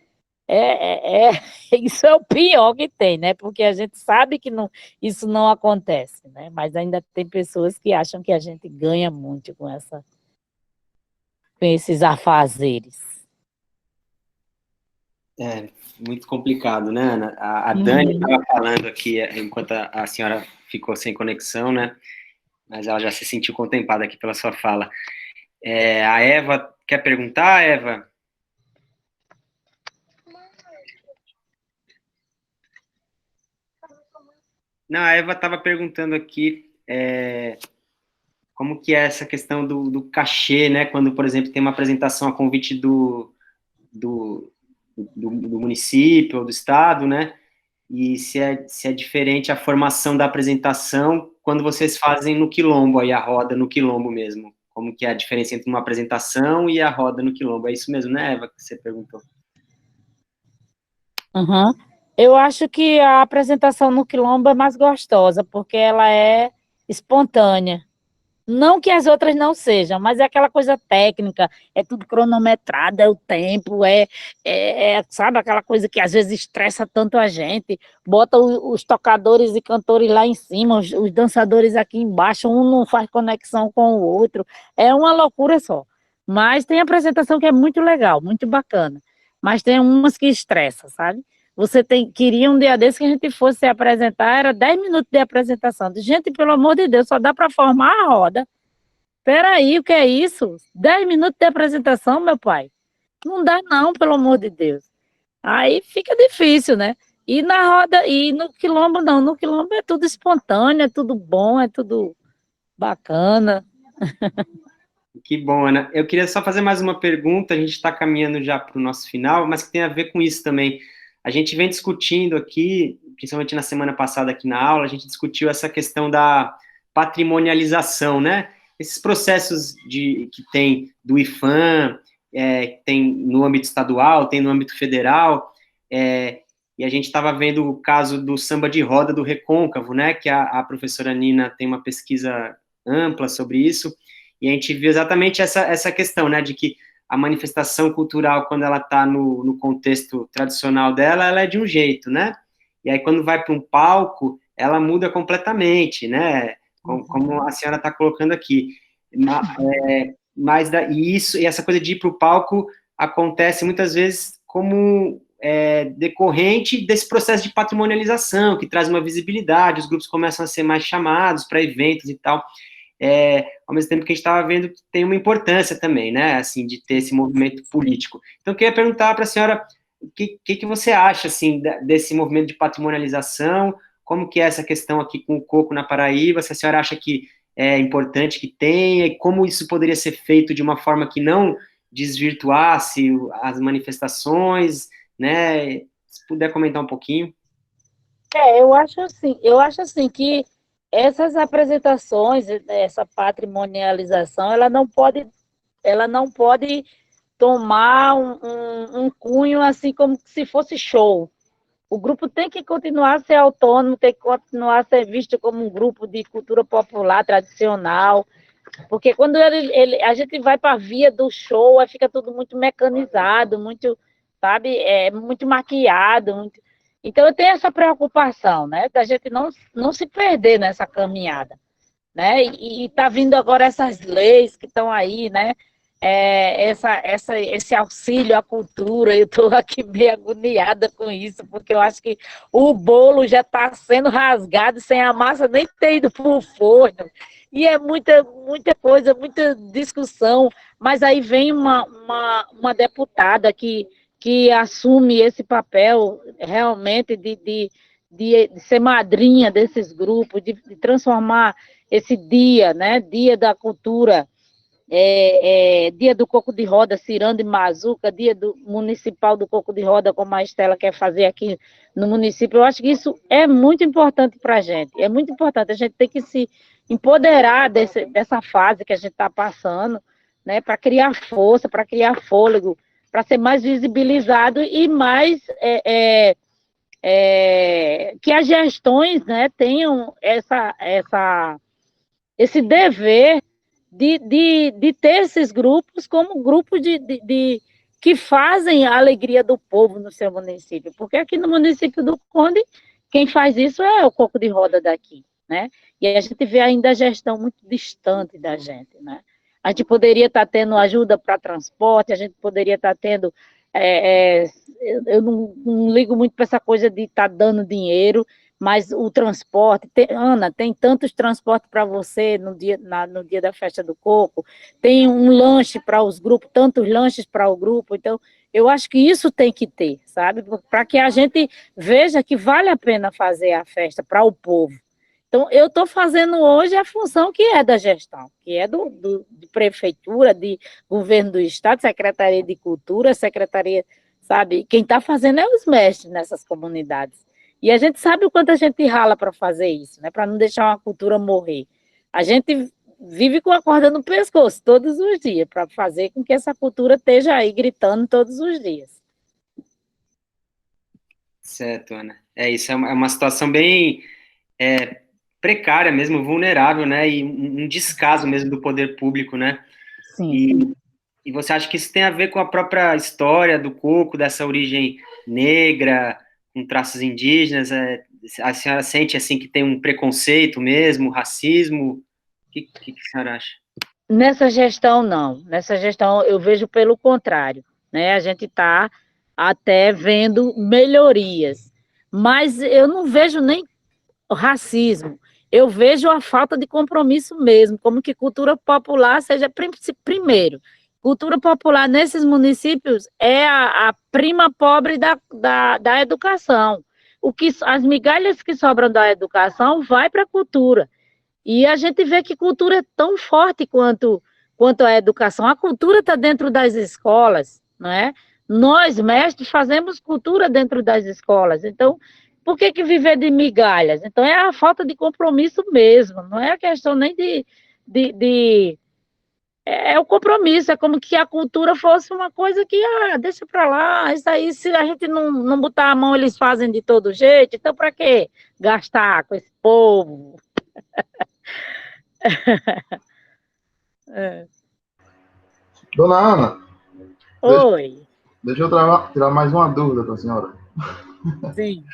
isso é o pior que tem, né? Porque a gente sabe que não, isso não acontece, né? Mas ainda tem pessoas que acham que a gente ganha muito com esses afazeres. É muito complicado, né, Ana? A Dani estava falando aqui, enquanto a senhora ficou sem conexão, né? Mas ela já se sentiu contemplada aqui pela sua fala. A Eva quer perguntar, Eva? Não, a Eva estava perguntando aqui como que é essa questão do cachê, né? Quando, por exemplo, tem uma apresentação a convite do município ou do estado, né? E se é diferente a formação da apresentação quando vocês fazem no quilombo, aí a roda no quilombo mesmo. Como que é a diferença entre uma apresentação e a roda no quilombo? É isso mesmo, né, Eva, que você perguntou? Uhum. Eu acho que a apresentação no quilombo é mais gostosa, porque ela é espontânea. Não que as outras não sejam, mas é aquela coisa técnica, é tudo cronometrado, é o tempo, sabe, aquela coisa que às vezes estressa tanto a gente, bota os tocadores e cantores lá em cima, os dançadores aqui embaixo, um não faz conexão com o outro, é uma loucura só. Mas tem apresentação que é muito legal, muito bacana, mas tem umas que estressa, sabe? Queria um dia desse que a gente fosse se apresentar, era 10 minutos de apresentação. Gente, pelo amor de Deus, só dá para formar a roda. Peraí, o que é isso? 10 minutos de apresentação, meu pai? Não dá não, pelo amor de Deus. Aí fica difícil, né? E na roda, e no quilombo não, no quilombo é tudo espontâneo, é tudo bom, é tudo bacana. Que bom, Ana. Eu queria só fazer mais uma pergunta, a gente está caminhando já para o nosso final, mas que tem a ver com isso também. A gente vem discutindo aqui, principalmente na semana passada aqui na aula, a gente discutiu essa questão da patrimonialização, né? Esses processos que tem do IPHAN, tem no âmbito estadual, tem no âmbito federal, e a gente estava vendo o caso do samba de roda do Recôncavo, né, que a professora Nina tem uma pesquisa ampla sobre isso, e a gente viu exatamente essa questão, né, de que a manifestação cultural, quando ela está no contexto tradicional dela, ela é de um jeito, né, e aí quando vai para um palco, ela muda completamente, né, como a senhora está colocando aqui. E essa coisa de ir para o palco acontece muitas vezes como decorrente desse processo de patrimonialização, que traz uma visibilidade, os grupos começam a ser mais chamados para eventos e tal, ao mesmo tempo que a gente estava vendo que tem uma importância também, né, assim, de ter esse movimento político. Então, eu queria perguntar para a senhora o que você acha, assim, desse movimento de patrimonialização, como que é essa questão aqui com o coco na Paraíba, se a senhora acha que é importante que tenha, e como isso poderia ser feito de uma forma que não desvirtuasse as manifestações, né? Se puder comentar um pouquinho. Eu acho assim que essas apresentações, essa patrimonialização, ela não pode tomar um cunho assim como se fosse show. O grupo tem que continuar a ser autônomo, tem que continuar a ser visto como um grupo de cultura popular tradicional, porque quando a gente vai para a via do show, aí fica tudo muito mecanizado, muito, sabe, muito maquiado. Então, eu tenho essa preocupação, né, da gente não se perder nessa caminhada, né, e tá vindo agora essas leis que estão aí, né, esse auxílio à cultura, eu estou aqui meio agoniada com isso, porque eu acho que o bolo já está sendo rasgado sem a massa nem ter ido para o forno, e é muita coisa, muita discussão, mas aí vem uma deputada que assume esse papel realmente de ser madrinha desses grupos, de transformar esse dia, né, Dia da Cultura, dia do Coco de Roda, Ciranda e Mazuca, dia do municipal do Coco de Roda, como a Estela quer fazer aqui no município. Eu acho que isso é muito importante para a gente, é muito importante, a gente tem que se empoderar dessa fase que a gente está passando, né, para criar força, para criar fôlego, para ser mais visibilizado e mais que as gestões, né, tenham esse dever de ter esses grupos como grupos que fazem a alegria do povo no seu município, porque aqui no município do Conde, quem faz isso é o Coco de Roda daqui, né? E a gente vê ainda a gestão muito distante da gente, né? A gente poderia estar tendo ajuda para transporte, a gente poderia estar tendo... eu não ligo muito para essa coisa de estar dando dinheiro, mas o transporte, Ana, tem tantos transportes para você no dia da festa do Coco, tem um lanche para os grupos, tantos lanches para o grupo, então eu acho que isso tem que ter, sabe? Para que a gente veja que vale a pena fazer a festa para o povo. Então, eu estou fazendo hoje a função que é da gestão, que é de prefeitura, de governo do estado, secretaria de cultura, secretaria, sabe? Quem está fazendo é os mestres nessas comunidades. E a gente sabe o quanto a gente rala para fazer isso, né? Para não deixar uma cultura morrer. A gente vive com a corda no pescoço todos os dias, para fazer com que essa cultura esteja aí gritando todos os dias. Certo, Ana. Isso é uma situação bem precária mesmo, vulnerável, né? E um descaso mesmo do poder público, né? Sim. E você acha que isso tem a ver com a própria história do coco, dessa origem negra, com traços indígenas? A senhora sente assim que tem um preconceito mesmo, racismo? O que a senhora acha? Nessa gestão, não. Nessa gestão, eu vejo pelo contrário, né? A gente está até vendo melhorias, mas eu não vejo nem racismo. Eu vejo a falta de compromisso mesmo, como que cultura popular seja primeiro. Cultura popular nesses municípios é a prima pobre da educação. As migalhas que sobram da educação vai para a cultura. E a gente vê que cultura é tão forte quanto a educação. A cultura está dentro das escolas, não é? Nós, mestres, fazemos cultura dentro das escolas. Então, por que viver de migalhas? Então, é a falta de compromisso mesmo. Não é a questão nem É o compromisso, é como que a cultura fosse uma coisa que, deixa para lá, isso aí, se a gente não botar a mão, eles fazem de todo jeito, então para que gastar com esse povo? Dona Ana, Oi, deixa eu tirar mais uma dúvida com a senhora. sim.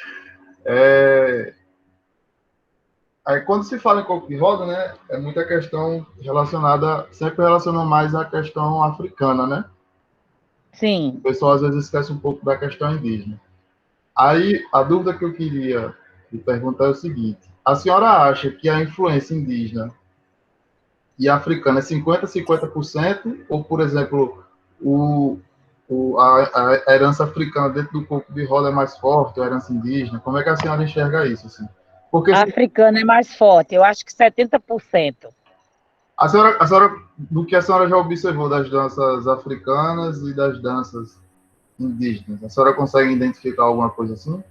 Aí, quando se fala em coco de roda, né, é muita questão relacionada, sempre relacionou mais à questão africana, né? Sim. O pessoal às vezes esquece um pouco da questão indígena. Aí, a dúvida que eu queria lhe perguntar é o seguinte: a senhora acha que a influência indígena e africana é 50-50%? Ou, por exemplo, a herança africana dentro do coco de roda é mais forte, a herança indígena? Como é que a senhora enxerga isso? Assim? Porque A africana é mais forte, eu acho que 70%. a senhora, do que a senhora já observou das danças africanas e das danças indígenas, a senhora consegue identificar alguma coisa assim?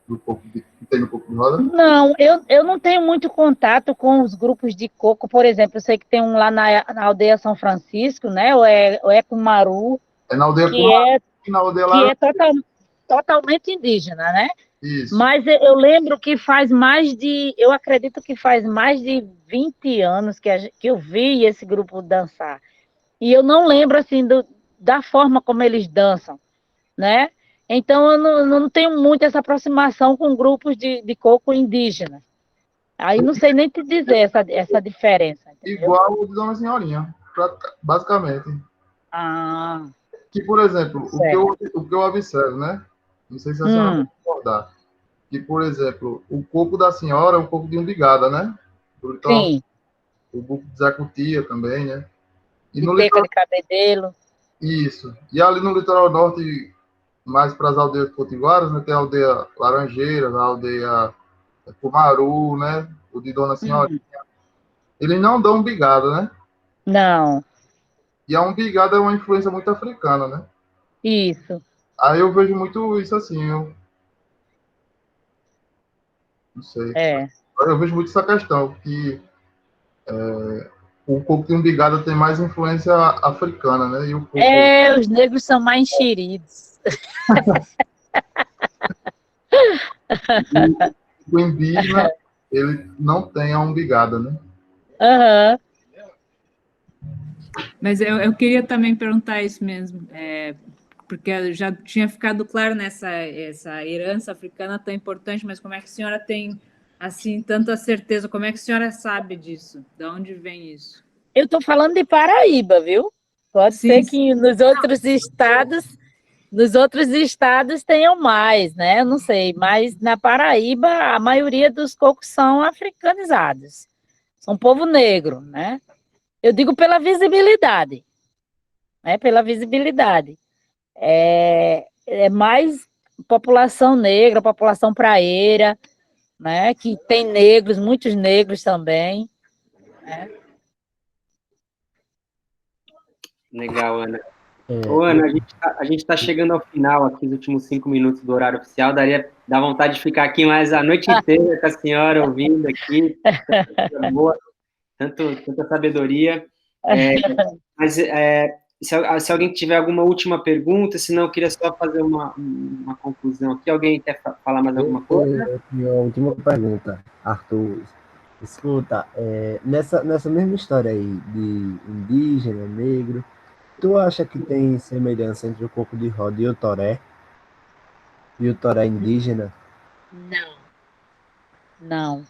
Que tem no coco de roda? Não, eu não tenho muito contato com os grupos de coco, por exemplo, eu sei que tem um lá na aldeia São Francisco, né, o Ecumaru, É na aldeia que na aldeia é totalmente indígena, né? Isso. Mas eu lembro que eu acredito que faz mais de 20 anos que eu vi esse grupo dançar. E eu não lembro, assim, da forma como eles dançam, né? Então, eu não tenho muito essa aproximação com grupos de coco indígena. Aí não sei nem te dizer essa diferença, entendeu? Igual o de Dona Senhorinha, basicamente. Ah, Que, por exemplo, o que eu observo, né? Não sei se a senhora vai concordar. Que, por exemplo, o coco da senhora é um coco de umbigada, né? Então, sim, o buco de zacutia também, né? E de no peca litoral... de cabedelo. Isso. E ali no litoral norte, mais para as aldeias potiguaras, né? Tem a aldeia Laranjeiras, a aldeia Cumaru, né? O de Dona Senhora. Eles não dão umbigada, né? Não, E a umbigada é uma influência muito africana, né? isso. Aí eu vejo muito isso assim, eu não sei. É. Eu vejo muito essa questão, que o coco de umbigada tem mais influência africana, né? E o coco... Os negros são mais enxeridos. O indígena, ele não tem a umbigada, né? Aham. Mas eu queria também perguntar isso mesmo, porque já tinha ficado claro essa herança africana tão importante, mas como é que a senhora tem assim tanta certeza? Como é que a senhora sabe disso? De onde vem isso? Eu estou falando de Paraíba, viu? Pode ser que nos outros estados tenham mais, né? Eu não sei, mas na Paraíba a maioria dos cocos são africanizados. São povo negro, né? Eu digo pela visibilidade, né? Pela visibilidade. É mais população negra, população praieira, né? Que tem negros, muitos negros também, né? Legal, Ana. Ô, Ana, a gente está chegando ao final aqui, os últimos 5 minutos do horário oficial. Dá vontade de ficar aqui mais a noite inteira com a senhora, ouvindo aqui. Boa, tanta sabedoria. Mas se alguém tiver alguma última pergunta, senão eu queria só fazer uma conclusão aqui. Alguém quer falar mais alguma coisa? Eu tenho a última pergunta, Arthur. Escuta, nessa mesma história aí de indígena, negro, tu acha que tem semelhança entre o coco de roda e o toré? E o toré indígena? Não.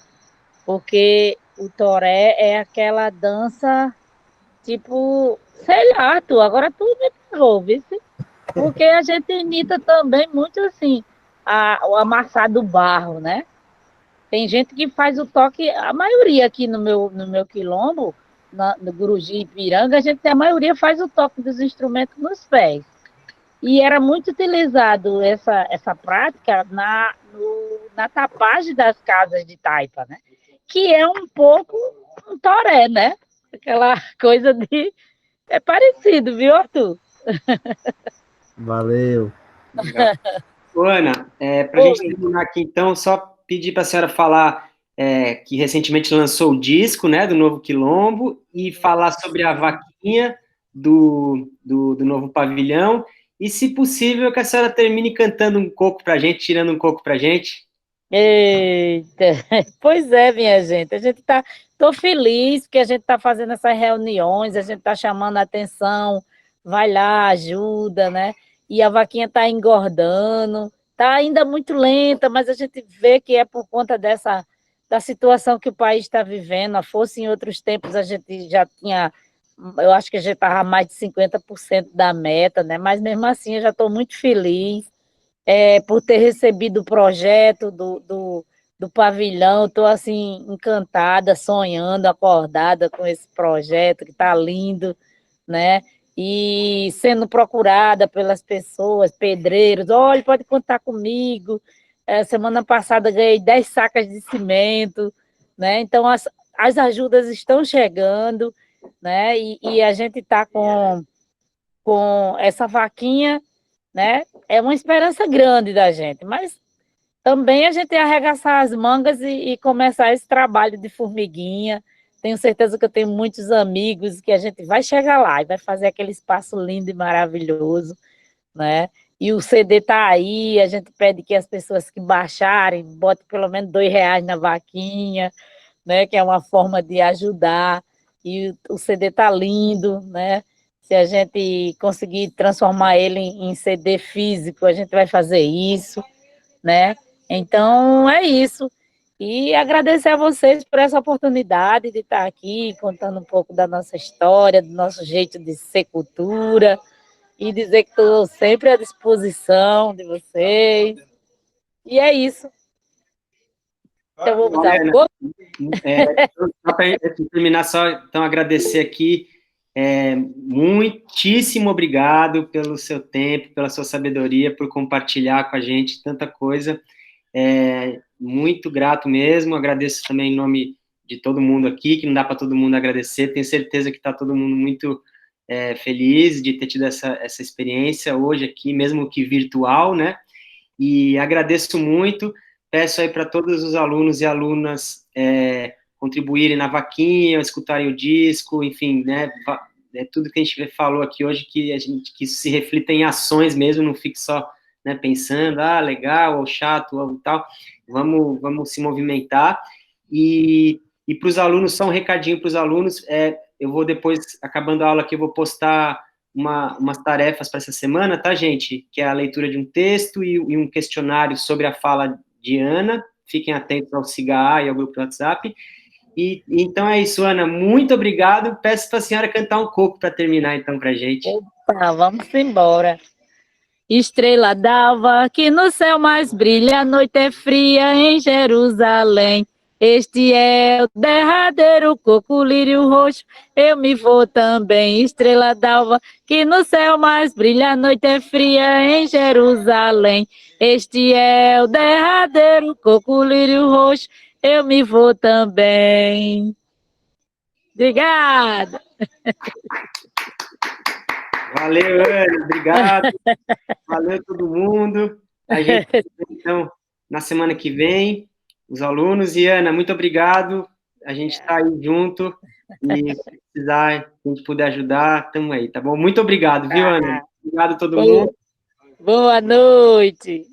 Porque o toré é aquela dança, tipo, sei lá, agora tu me pegou, viu? Porque a gente imita também muito assim, o amassar do barro, né? Tem gente que faz o toque, a maioria aqui no meu quilombo, no Guruji e Ipiranga, a maioria faz o toque dos instrumentos nos pés. E era muito utilizado essa prática na tapagem das casas de taipa, né? Que é um pouco um toré, né? Aquela coisa de... É parecido, viu, Arthur? Valeu. Legal. Ô, Ana, para a gente terminar aqui, então, só pedir para a senhora falar que recentemente lançou o disco, né, do Novo Quilombo, e falar sobre a vaquinha do Novo Pavilhão, e, se possível, que a senhora termine cantando um coco para a gente, tirando um coco para a gente. Eita, pois é, minha gente, tô feliz que a gente está fazendo essas reuniões, a gente está chamando a atenção, vai lá, ajuda, né? E a vaquinha está engordando, está ainda muito lenta, mas a gente vê que é por conta da situação que o país está vivendo. A fosse em outros tempos a gente já tinha, eu acho que a gente estava mais de 50% da meta, né? Mas mesmo assim eu já estou muito feliz por ter recebido o projeto do pavilhão. Estou assim encantada, sonhando, acordada com esse projeto que está lindo, né? E sendo procurada pelas pessoas, pedreiros, olha, pode contar comigo. Semana passada ganhei 10 sacas de cimento, né? Então as ajudas estão chegando, né? E a gente está com essa vaquinha, né? É uma esperança grande da gente, mas também a gente tem que arregaçar as mangas e começar esse trabalho de formiguinha. Tenho certeza que eu tenho muitos amigos que a gente vai chegar lá e vai fazer aquele espaço lindo e maravilhoso, né? E o CD está aí, a gente pede que as pessoas que baixarem botem pelo menos R$ 2 na vaquinha, né? Que é uma forma de ajudar. E o CD está lindo, né? Se a gente conseguir transformar ele em CD físico, a gente vai fazer isso, né? Então, é isso. E agradecer a vocês por essa oportunidade de estar aqui contando um pouco da nossa história, do nosso jeito de ser cultura, e dizer que estou sempre à disposição de vocês. E é isso. Então, vou usar o coco. Só para terminar, só então agradecer aqui. Muitíssimo obrigado pelo seu tempo, pela sua sabedoria, por compartilhar com a gente tanta coisa. Muito grato mesmo. Agradeço também em nome de todo mundo aqui, que não dá para todo mundo agradecer. Tenho certeza que está todo mundo muito feliz de ter tido essa experiência hoje aqui, mesmo que virtual, né? E agradeço muito. Peço aí para todos os alunos e alunas contribuírem na vaquinha, escutarem o disco, enfim, né? Tudo que a gente falou aqui hoje, que isso se reflita em ações mesmo, não fique só, né, pensando, legal, ou chato, ou tal. Vamos se movimentar. E para os alunos, só um recadinho para os alunos, eu vou depois, acabando a aula aqui, eu vou postar umas tarefas para essa semana, tá, gente? Que é a leitura de um texto e um questionário sobre a fala de Ana. Fiquem atentos ao SIGA e ao grupo do WhatsApp. E então é isso, Ana. Muito obrigado. Peço para a senhora cantar um coco para terminar, então, para a gente. Opa, vamos embora. Estrela d'alva, que no céu mais brilha, a noite é fria em Jerusalém. Este é o derradeiro coco lírio roxo, eu me vou também. Estrela d'alva, que no céu mais brilha, a noite é fria em Jerusalém. Este é o derradeiro coco lírio roxo, eu me vou também. Obrigada. Valeu, Ana, obrigado. Valeu todo mundo. A gente então na semana que vem, os alunos. E Ana, muito obrigado. A gente está aí junto. E se precisar, se a gente puder ajudar, estamos aí, tá bom? Muito obrigado, viu, Ana? Obrigado a todo mundo. Boa noite.